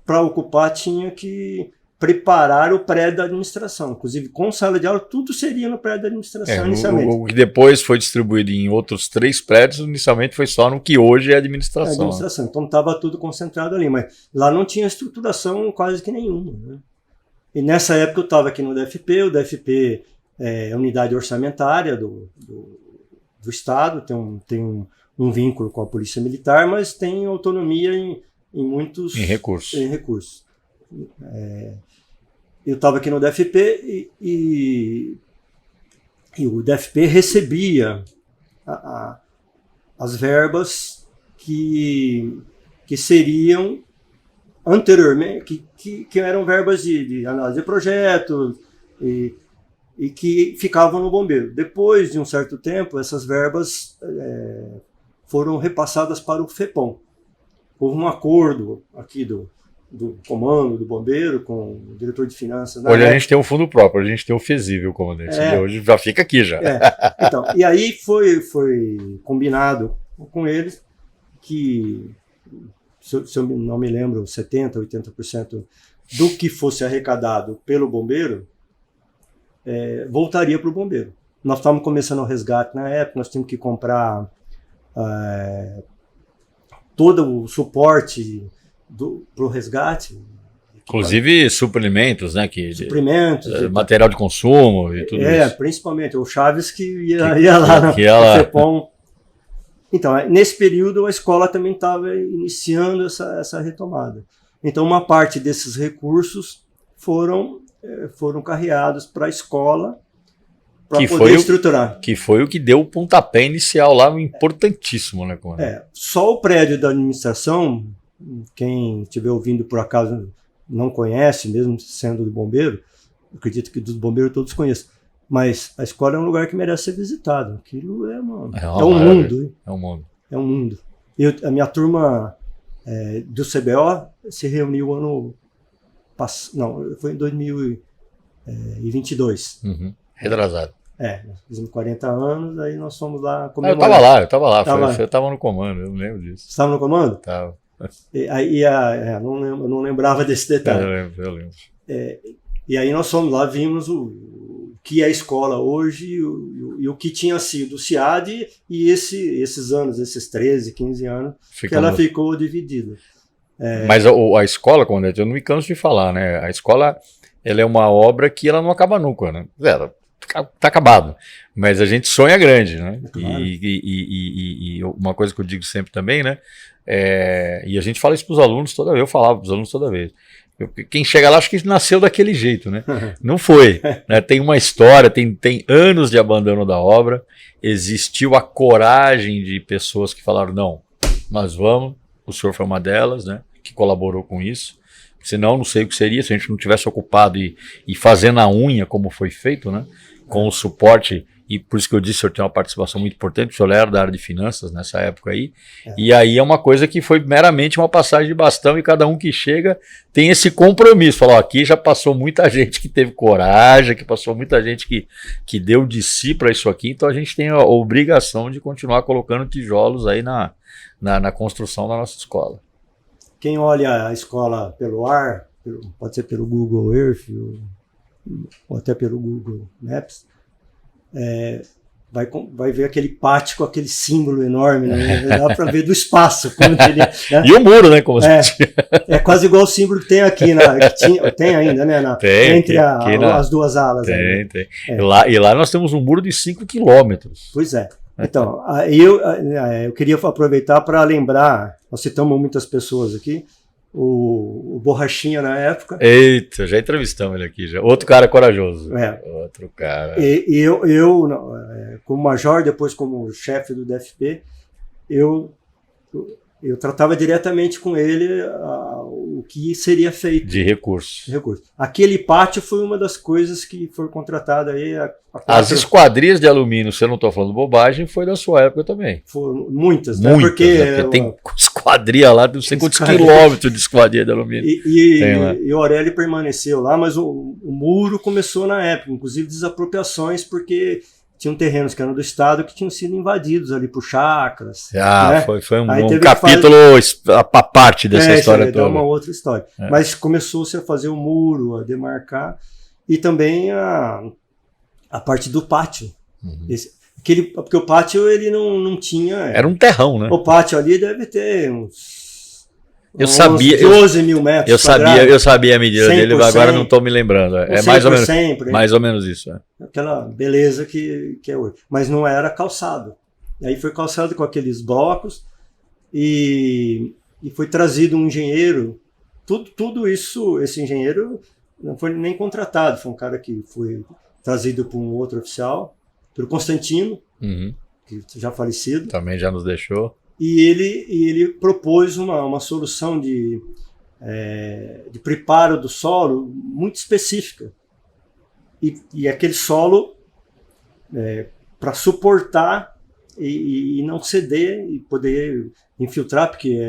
para ocupar, tinha que preparar o prédio da administração. Inclusive, com sala de aula, tudo seria no prédio da administração, inicialmente. O que depois foi distribuído em outros 3 prédios, inicialmente foi só no que hoje é administração. Então estava tudo concentrado ali, mas lá não tinha estruturação quase que nenhuma. Né? E nessa época eu estava aqui no DFP, o DFP é a unidade orçamentária do Estado, tem um vínculo com a Polícia Militar, mas tem autonomia em muitos... Em recursos. Eu estava aqui no DFP e o DFP recebia as verbas que seriam anteriormente, que eram verbas de análise de projetos e que ficavam no bombeiro. Depois de um certo tempo, essas verbas foram repassadas para o FEPOM. Houve um acordo aqui do comando do bombeiro com o diretor de finanças. Hoje a gente tem um fundo próprio, a gente tem o FESIV, comandante. Hoje já fica aqui já. Então, e aí foi combinado com eles que, se eu não me lembro, 70%, 80% do que fosse arrecadado pelo bombeiro voltaria para o bombeiro. Nós estávamos começando o resgate na época, nós tínhamos que comprar todo o suporte para o resgate. Inclusive suprimentos, né? Suprimentos. Material de consumo e tudo isso. Principalmente. O Chaves que ia lá no FEPOM. Então, nesse período, a escola também estava iniciando essa retomada. Então, uma parte desses recursos foram carreados para a escola para poder estruturar. Que foi o que deu o pontapé inicial lá, importantíssimo, né? Só o prédio da administração, quem estiver ouvindo por acaso não conhece, mesmo sendo do bombeiro, acredito que dos bombeiros todos conhecem, mas a escola é um lugar que merece ser visitado. Aquilo é um mundo. É um mundo. É um mundo. A minha turma do CBO se reuniu ano passado, não, foi em 2022. Retrasado. Nós fizemos 40 anos, aí nós fomos lá comemorar. Eu estava lá. Você estava no comando, eu não lembro disso. Você estava no comando? Estava. Eu não lembrava desse detalhe. Eu lembro. E aí nós fomos lá, vimos o que é a escola hoje e o que tinha sido o CIAD e esses anos, esses 13, 15 anos, que ela ficou dividida. Mas a escola, comandante, eu não me canso de falar, né? A escola, ela é uma obra que ela não acaba nunca, né? Tá acabado, mas a gente sonha grande, né? Claro. E uma coisa que eu digo sempre também, né? E a gente fala isso para os alunos toda vez, eu falava para os alunos toda vez. Quem chega lá acho que nasceu daquele jeito, né? Não foi. Né? Tem uma história, tem anos de abandono da obra, existiu a coragem de pessoas que falaram, não, nós vamos, o senhor foi uma delas, né? Que colaborou com isso. Senão, não sei o que seria se a gente não tivesse ocupado e fazendo a unha como foi feito, né? Com o suporte, e por isso que eu disse que o senhor tem uma participação muito importante, o senhor era da área de finanças nessa época aí, e aí é uma coisa que foi meramente uma passagem de bastão e cada um que chega tem esse compromisso, falou, aqui já passou muita gente que teve coragem, que passou muita gente que deu de si para isso aqui, então a gente tem a obrigação de continuar colocando tijolos aí na construção da nossa escola. Quem olha a escola pelo ar, pode ser pelo Google Earth ou até pelo Google Maps, vai ver aquele pátio com aquele símbolo enorme, né? Dá para ver do espaço. Ele, né? E o muro, né? Como é quase igual o símbolo que tem aqui, tem ainda, né? Entre as duas alas. Tem. E lá nós temos um muro de 5 quilômetros. Pois é. Então, eu queria aproveitar para lembrar, nós citamos muitas pessoas aqui, o Borrachinha na época. Eita, já entrevistamos ele aqui, já. Outro cara corajoso. Outro cara. E eu, como major, depois como chefe do DFP, eu tratava diretamente com ele o que seria feito. De recursos. Aquele pátio foi uma das coisas que foi contratada aí. As esquadrias de alumínio, se eu não estou falando bobagem, foi da sua época também. Foram muitas, né? Porque tem esquadria lá, não sei quantos quilômetros de esquadria de alumínio. E o Aurélio permaneceu lá, mas o muro começou na época, inclusive desapropriações, porque tinham terrenos que eram do Estado que tinham sido invadidos ali por chacras. Né? Foi um capítulo à parte dessa história toda. É uma outra história. Mas começou-se a fazer o muro, a demarcar, e também a parte do pátio. Porque o pátio ele não tinha... Era um terrão, né? O pátio ali deve ter uns 12 mil metros eu sabia a medida dele, agora não estou me lembrando. É mais ou menos isso. Aquela beleza que é hoje. Mas não era calçado. Aí foi calçado com aqueles blocos e foi trazido um engenheiro. Tudo isso, esse engenheiro não foi nem contratado, foi um cara que foi trazido por um outro oficial, pelo Constantino, que já falecido. Também já nos deixou. E ele propôs uma solução de preparo do solo muito específica. E aquele solo, para suportar e não ceder e poder infiltrar, porque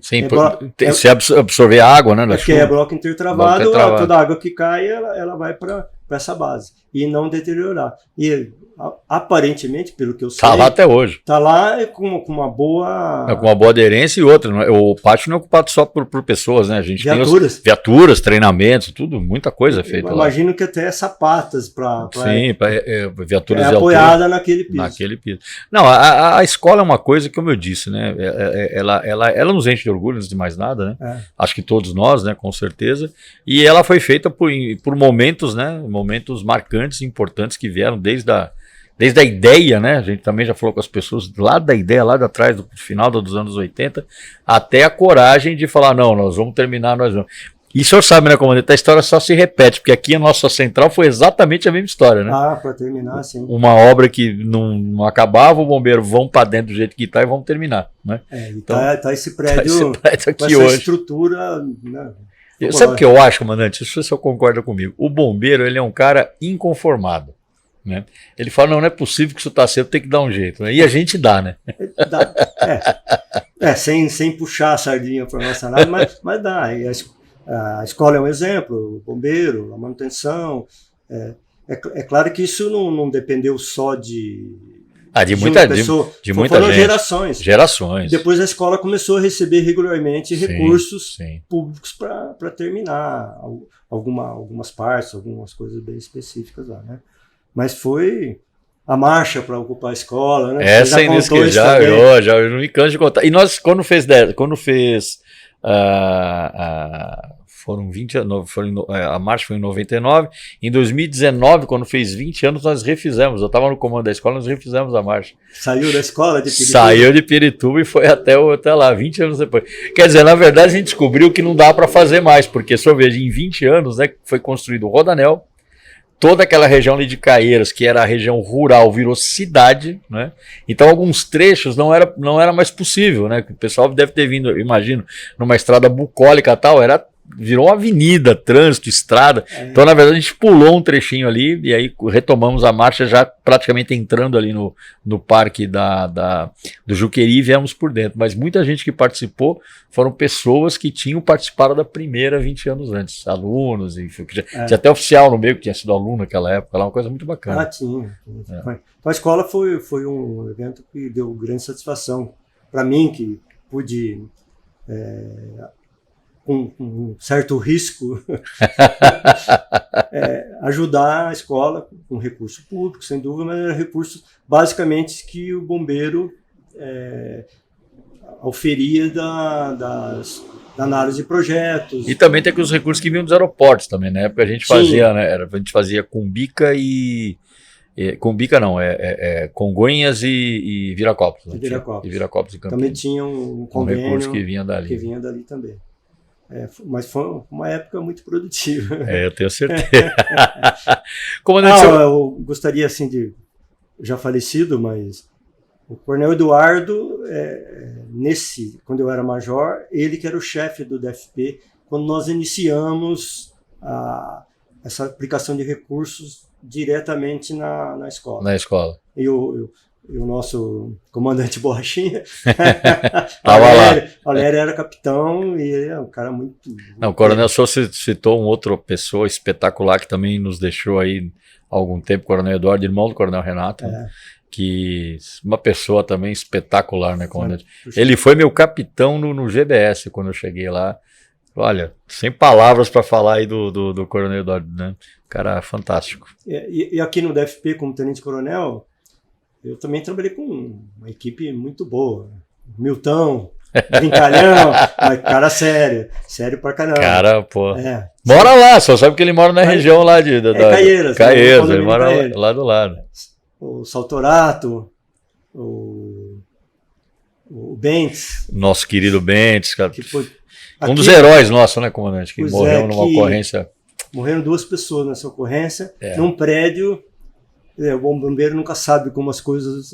se absorver a água, né? Porque é bloco intertravado, toda a água que cai, ela vai para essa base. E não deteriorar. E aparentemente, pelo que eu sei... Está lá até hoje. Está lá com uma boa... Com uma boa aderência e outra. O pátio não é ocupado só por pessoas, né? A gente viaturas. Tem viaturas, treinamentos, tudo, muita coisa feita lá. Imagino que até sapatas para... Sim, viaturas de apoiada naquele piso. Não, a escola é uma coisa, como eu disse, né? Ela nos enche de orgulho, antes de mais nada, né? Acho que todos nós, né? Com certeza. E ela foi feita por momentos, né? Momentos marcantes, importantes, que vieram desde a ideia, né? A gente também já falou com as pessoas lá da ideia, lá de atrás, do final dos anos 80, até a coragem de falar, não, nós vamos terminar, nós vamos. E o senhor sabe, né, comandante, a história só se repete, porque aqui a nossa central foi exatamente a mesma história, né? Para terminar, sim. Uma obra que não acabava, o bombeiro vão para dentro do jeito que está e vamos terminar, né? Então, esse prédio aqui com essa hoje. Estrutura... Né? Sabe o que eu acho, comandante? Não sei se o senhor concorda comigo. O bombeiro, ele é um cara inconformado. Né? Ele fala, não é possível que isso está cedo, tem que dar um jeito. Né? E a gente dá, né? Sem puxar a sardinha para nossa nave, mas dá. E a escola é um exemplo, o bombeiro, a manutenção. É claro que isso não dependeu só de muita foram gente. Gerações. Depois a escola começou a receber regularmente recursos públicos para terminar algumas partes, algumas coisas bem específicas lá, né? Mas foi a marcha para ocupar a escola, né? Essa é inesquecível, eu não me canso de contar. E nós, quando fez Foram 20 anos, a marcha foi em 99. Em 2019, quando fez 20 anos, nós refizemos. Eu estava no comando da escola, nós refizemos a marcha. Saiu da escola de Pirituba? Saiu de Pirituba e foi até lá, 20 anos depois. Quer dizer, na verdade, a gente descobriu que não dá para fazer mais, porque, só veja, em 20 anos, né, foi construído o Rodanel, toda aquela região ali de Caieiras, que era a região rural, virou cidade, né? Então alguns trechos não era mais possível, né? O pessoal deve ter vindo, eu imagino, numa estrada bucólica e tal, virou uma avenida, trânsito, estrada. Então, na verdade, a gente pulou um trechinho ali e aí retomamos a marcha já praticamente entrando ali no parque do Juqueri e viemos por dentro. Mas muita gente que participou foram pessoas que tinham participado da primeira 20 anos antes, alunos, enfim, tinha até oficial no meio que tinha sido aluno naquela época, uma coisa muito bacana. Tinha. Então, a escola foi um evento que deu grande satisfação para mim, que pude... com um certo risco, ajudar a escola com recurso público, sem dúvida, mas eram recursos basicamente que o bombeiro oferia da análise de projetos. E também tem os recursos que vinham dos aeroportos também, na época a gente fazia, né, a gente fazia Cumbica Cumbica não, Congonhas e Viracopos. Né? E Viracopos e Campinas. Também tinha um convênio recurso que vinha dali. Também. Mas foi uma época muito produtiva. Eu tenho certeza. Comandante, eu gostaria, assim, já falecido, mas o Coronel Eduardo, quando eu era major, ele que era o chefe do DFP, quando nós iniciamos essa aplicação de recursos diretamente na escola. Na escola. E o nosso comandante Borrachinha, Valério era capitão e é um cara muito... Não, o Coronel só citou uma outra pessoa espetacular que também nos deixou aí há algum tempo, o Coronel Eduardo, irmão do Coronel Renato, que uma pessoa também espetacular, né, comandante? Ele foi meu capitão no GBS quando eu cheguei lá. Olha, sem palavras para falar aí do Coronel Eduardo, né? Cara fantástico. E aqui no DFP, como tenente-coronel, eu também trabalhei com uma equipe muito boa. Milton, brincalhão, mas cara sério pra caramba. Cara, pô. Mora lá, só sabe que ele mora na região lá de Caieiras. Caieiras, ele mora lá do lado. O Saltorato, o Bentes. Nosso querido Bentes, cara. Um dos heróis nossos, né, comandante? Que morreu numa ocorrência. Morreram 2 pessoas nessa ocorrência, num prédio. O bombeiro nunca sabe como as coisas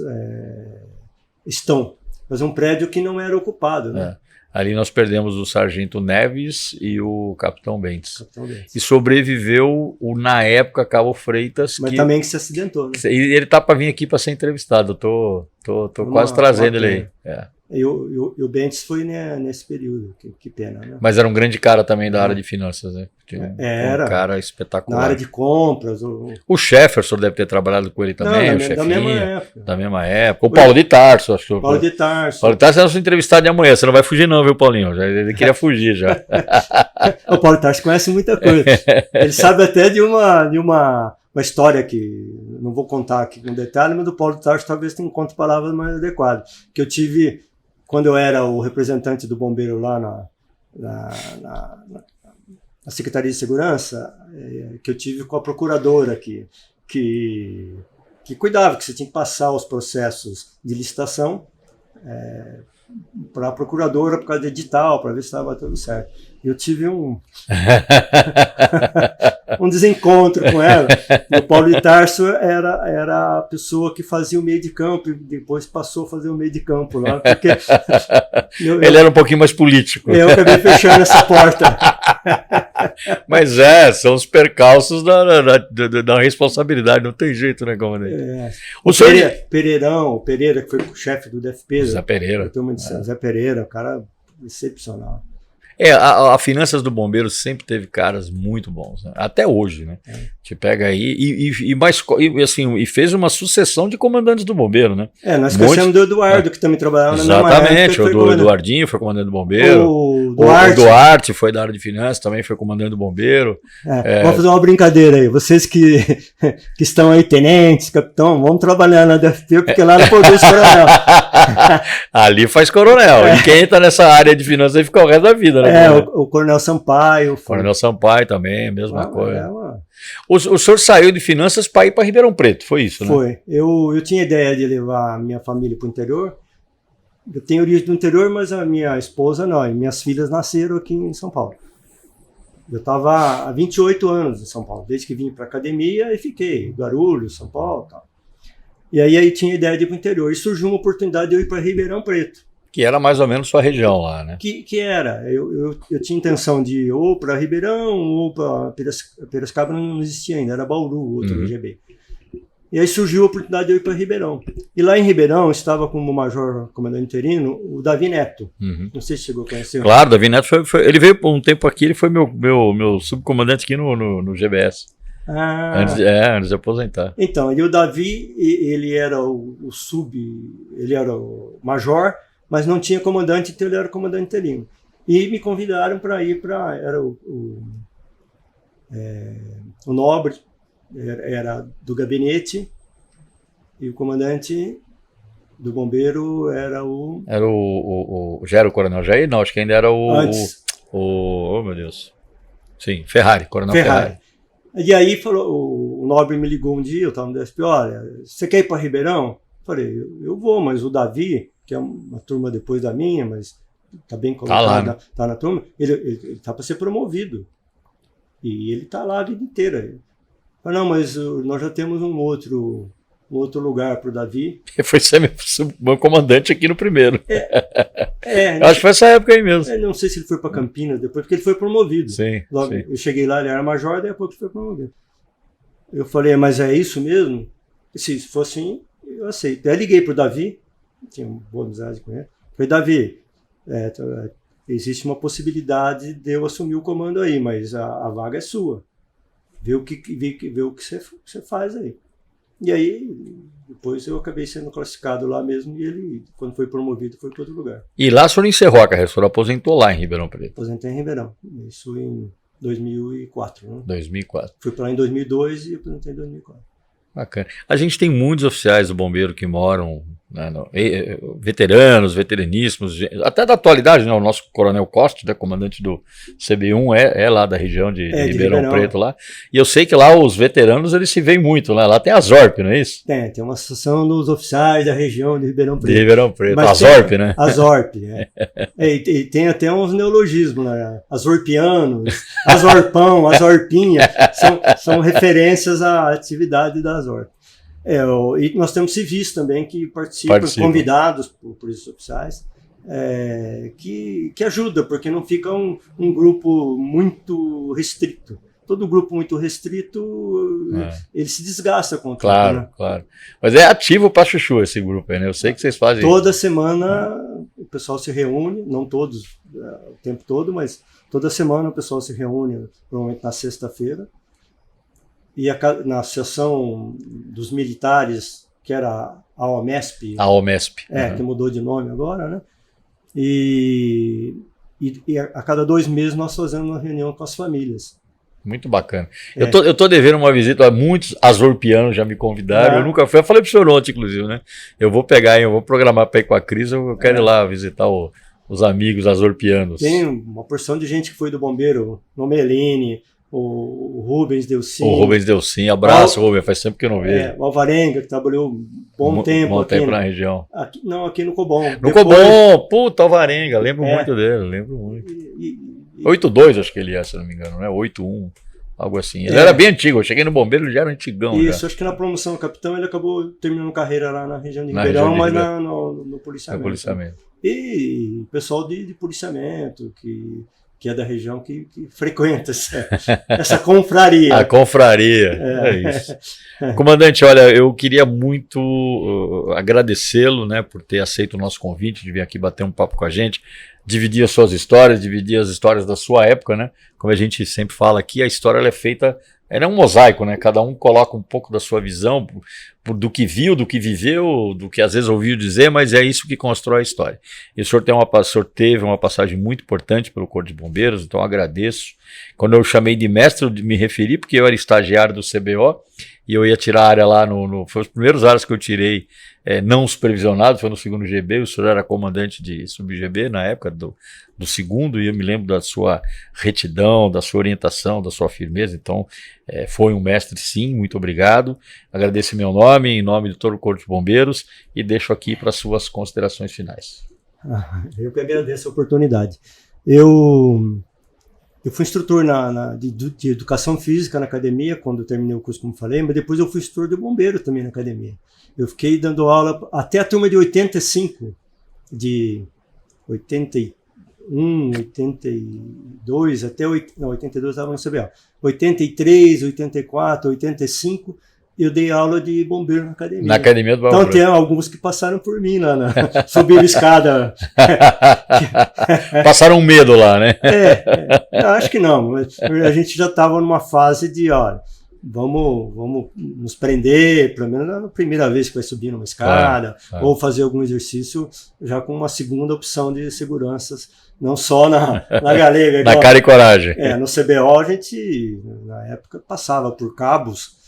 estão, mas é um prédio que não era ocupado, né? Ali nós perdemos o sargento Neves e o capitão Bentes. E sobreviveu na época Cabo Freitas. Mas também que se acidentou, né? E ele tá para vir aqui para ser entrevistado. Eu tô quase trazendo ele aí. E o Bentes foi nesse período, que pena, né? Mas era um grande cara também da área de finanças, né? Era. Um cara espetacular. Na área de compras. O Jefferson deve ter trabalhado com ele também, da mesma época. Da mesma época. O Paulo de Tarso, acho que. Paulo de Tarso. Paulo de Tarso é nosso entrevistado de amanhã, você não vai fugir não, viu, Paulinho? Ele queria fugir já. O Paulo de Tarso conhece muita coisa. Ele sabe até de uma história que não vou contar aqui com detalhe, mas do Paulo de Tarso talvez tenha encontre palavras mais adequadas. Que eu tive... Quando eu era o representante do bombeiro lá na Secretaria de Segurança, que eu tive com a procuradora que cuidava, que você tinha que passar os processos de licitação para a procuradora por causa de edital, para ver se estava tudo certo. Eu tive um desencontro com ela. O Paulo de Tarso era a pessoa que fazia o meio de campo e depois passou a fazer o meio de campo lá. Porque ele era um pouquinho mais político. Eu acabei fechando essa porta. Mas são os percalços da responsabilidade, não tem jeito, né, comandante? O Pereira, que foi o chefe do DFP. Zé Pereira. Zé Pereira, um cara excepcional. A Finanças do Bombeiro sempre teve caras muito bons, né? Até hoje, né? Te pega aí e fez uma sucessão de comandantes do Bombeiro, né? Nós conhecemos do Eduardo, que também trabalhava na mesma época. Exatamente, o do Eduardinho foi comandante do Bombeiro. Duarte. O Duarte foi da área de finanças, também foi comandante do bombeiro. Vamos fazer uma brincadeira aí. Vocês que estão aí, tenentes, capitão, vamos trabalhar na DFP, porque lá não produz coronel. Ali faz coronel. E quem entra nessa área de finanças aí fica o resto da vida, né? O Coronel Sampaio. Coronel Sampaio também, mesma coisa. O senhor saiu de finanças para ir para Ribeirão Preto, foi isso, né? Foi. Eu tinha ideia de levar a minha família para o interior. Eu tenho origem do interior, mas a minha esposa não. E minhas filhas nasceram aqui em São Paulo. Eu estava há 28 anos em São Paulo, desde que vim para a academia e fiquei. Guarulhos, São Paulo e tal. E aí tinha ideia de ir para o interior. E surgiu uma oportunidade de eu ir para Ribeirão Preto. Que era mais ou menos sua região lá, né? Que era. Eu tinha intenção de ir ou para Ribeirão ou para Piracicaba, não existia ainda, era Bauru, outro RGB. E aí surgiu a oportunidade de eu ir para Ribeirão. E lá em Ribeirão estava como major comandante interino o Davi Neto. Não sei se chegou a conhecer. Claro, o Davi Neto ele veio por um tempo aqui, ele foi meu subcomandante aqui no GBS. Antes de aposentar. Então, e o Davi, ele era ele era o major, mas não tinha comandante, então ele era o comandante interino. E me convidaram para ir para... Era o Nobre, era do gabinete, e o comandante do bombeiro era o... Já era o Coronel Jair? Não, acho que ainda era Antes. Oh, meu Deus. Sim, Ferrari, Coronel Ferrari. E aí o Nobre me ligou um dia, eu estava no DSP, olha, você quer ir para Ribeirão? Falei, eu vou, mas o Davi, que é uma turma depois da minha, mas está bem colocado, tá na turma, ele tá para ser promovido. E ele está lá a vida inteira. Falei, não, mas nós já temos um outro lugar para o Davi. Ele foi ser meu comandante aqui no primeiro. Eu acho que foi essa época aí mesmo. Não sei se ele foi para Campinas depois, porque ele foi promovido. Sim, Logo, sim. Eu cheguei lá, ele era major, daí a pouco ele foi promovido. Eu falei, mas é isso mesmo? Se for assim, eu aceito. Aí liguei para o Davi, tinha uma boa amizade com ele. Falei, Davi, existe uma possibilidade de eu assumir o comando aí, mas a vaga é sua. Vê o que você faz aí. E aí, depois eu acabei sendo classificado lá mesmo, e ele, quando foi promovido, foi para outro lugar. E lá o senhor encerrou a carreira, o senhor aposentou lá em Ribeirão Preto? Aposentei em Ribeirão, isso em 2004. Né? 2004. Fui para lá em 2002 e aposentei em 2004. Bacana. A gente tem muitos oficiais do bombeiro que moram, né, veteranos, veteraníssimos, até da atualidade, né, o nosso Coronel Costa, né, comandante do CB1, é lá da região de Ribeirão Preto lá. E eu sei que lá os veteranos eles se veem muito, né? Lá tem a ZORP, não é isso? Tem uma associação dos oficiais da região de Ribeirão Preto. De Ribeirão Preto, mas a ZORP, né? A ZORP, e tem até uns neologismos, né? Azorpianos, Azorpão, Azorpinha, são referências à atividade da ZORP. E nós temos civis também que participam. Convidados por esses oficiais, que ajuda, porque não fica um grupo muito restrito. Todo grupo muito restrito, ele se desgasta com o tempo, né? Claro. Mas é ativo para chuchu esse grupo aí, né? Eu sei que vocês fazem toda semana o pessoal se reúne, não todos o tempo todo, mas toda semana o pessoal se reúne, provavelmente na sexta-feira. E na Associação dos Militares, que era a OMESP. A OMESP. Que mudou de nome agora, né? E a cada 2 meses nós fazemos uma reunião com as famílias. Muito bacana. Eu tô devendo uma visita, muitos azorpianos já me convidaram, eu nunca fui. Eu falei pro senhor ontem, inclusive, né? Eu vou programar para ir com a Cris, eu quero ir lá visitar os amigos azorpianos. Tem uma porção de gente que foi do bombeiro, Nomeline, o Rubens Delcim. O Rubens Delcim, abraço, Rubens, faz tempo que eu não vejo. O Alvarenga, que trabalhou bom tempo aqui na região. Aqui no Cobom. Cobom, puta, Alvarenga, lembro muito dele, lembro muito. 8.2 acho que ele é, se não me engano, né? 8.1, algo assim. Ele era bem antigo, eu cheguei no bombeiro, ele já era antigão. Isso, acho que na promoção capitão ele acabou terminando carreira lá na região de Ribeirão, mas no policiamento. No policiamento. E o pessoal de policiamento, que é da região que frequenta essa confraria. A confraria, é isso. Comandante, olha, eu queria muito agradecê-lo, né, por ter aceito o nosso convite de vir aqui bater um papo com a gente, dividir as suas histórias, dividir as histórias da sua época, né? Como a gente sempre fala aqui, a história ela é feita era um mosaico, né? Cada um coloca um pouco da sua visão, do que viu, do que viveu, do que às vezes ouviu dizer, mas é isso que constrói a história. E o senhor teve uma passagem muito importante pelo Corpo de Bombeiros, então eu agradeço. Quando eu chamei de mestre, eu me referi porque eu era estagiário do CBO e eu ia tirar a área lá foi os primeiros áreas que eu tirei não supervisionado, foi no segundo GB, o senhor era comandante de sub-GB na época do segundo, e eu me lembro da sua retidão, da sua orientação, da sua firmeza, então foi um mestre sim, muito obrigado, agradeço em meu nome, em nome de todo o Corpo de Bombeiros, e deixo aqui para suas considerações finais. Eu que agradeço a oportunidade. Eu fui instrutor de educação física na academia, quando eu terminei o curso, como falei, mas depois eu fui instrutor de bombeiro também na academia. Eu fiquei dando aula até a turma de 85, de 81, 82, até 82 estava no CBA. 83, 84, 85, eu dei aula de bombeiro na academia. Na academia do bombeiro. Então tem alguns que passaram por mim lá, subiram escada. Passaram medo lá, né? Acho que não, mas a gente já estava numa fase de, olha, vamos nos prender, pelo menos na primeira vez que vai subir numa escada, ou fazer algum exercício já com uma segunda opção de seguranças, não só na galega. Na cara e coragem. No CBO a gente, na época, passava por cabos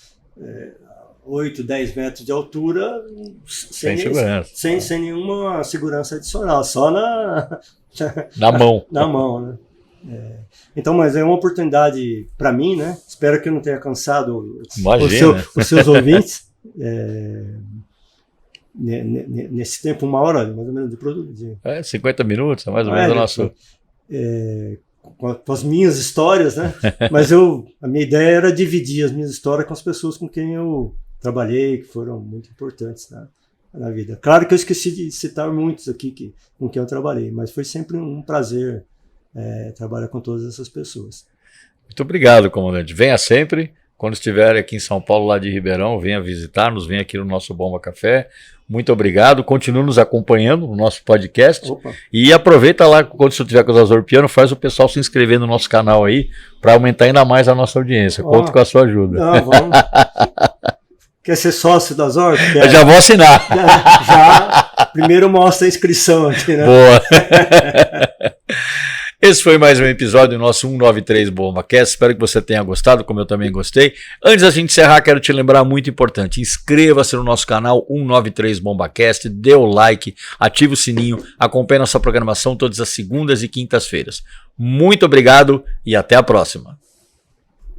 8, 10 metros de altura sem nenhuma segurança adicional, só na mão. Na mão, né? Então, mas é uma oportunidade para mim, né? Espero que eu não tenha cansado os seus ouvintes. Nesse tempo, 1 hora, mais ou menos, de produto. 50 minutos, mais ou menos o nosso... com as minhas histórias, né? Mas a minha ideia era dividir as minhas histórias com as pessoas com quem eu trabalhei, que foram muito importantes na vida. Claro que eu esqueci de citar muitos aqui com quem eu trabalhei, mas foi sempre um prazer trabalhar com todas essas pessoas. Muito obrigado, comandante. Venha sempre. Quando estiver aqui em São Paulo, lá de Ribeirão, venha visitar-nos, venha aqui no nosso Bomba Café. Muito obrigado. Continue nos acompanhando no nosso podcast. Opa. E aproveita lá, quando você estiver com os Azor Piano, faz o pessoal se inscrever no nosso canal aí, para aumentar ainda mais a nossa audiência. Conto com a sua ajuda. Não, vamos. Quer ser sócio da Azor? Eu já vou assinar. Já primeiro mostra a inscrição aqui, né? Boa. Esse foi mais um episódio do nosso 193 BombaCast. Espero que você tenha gostado, como eu também gostei. Antes da gente encerrar, quero te lembrar muito importante. Inscreva-se no nosso canal 193 BombaCast, dê o like, ative o sininho, acompanhe nossa programação todas as segundas e quintas-feiras. Muito obrigado e até a próxima.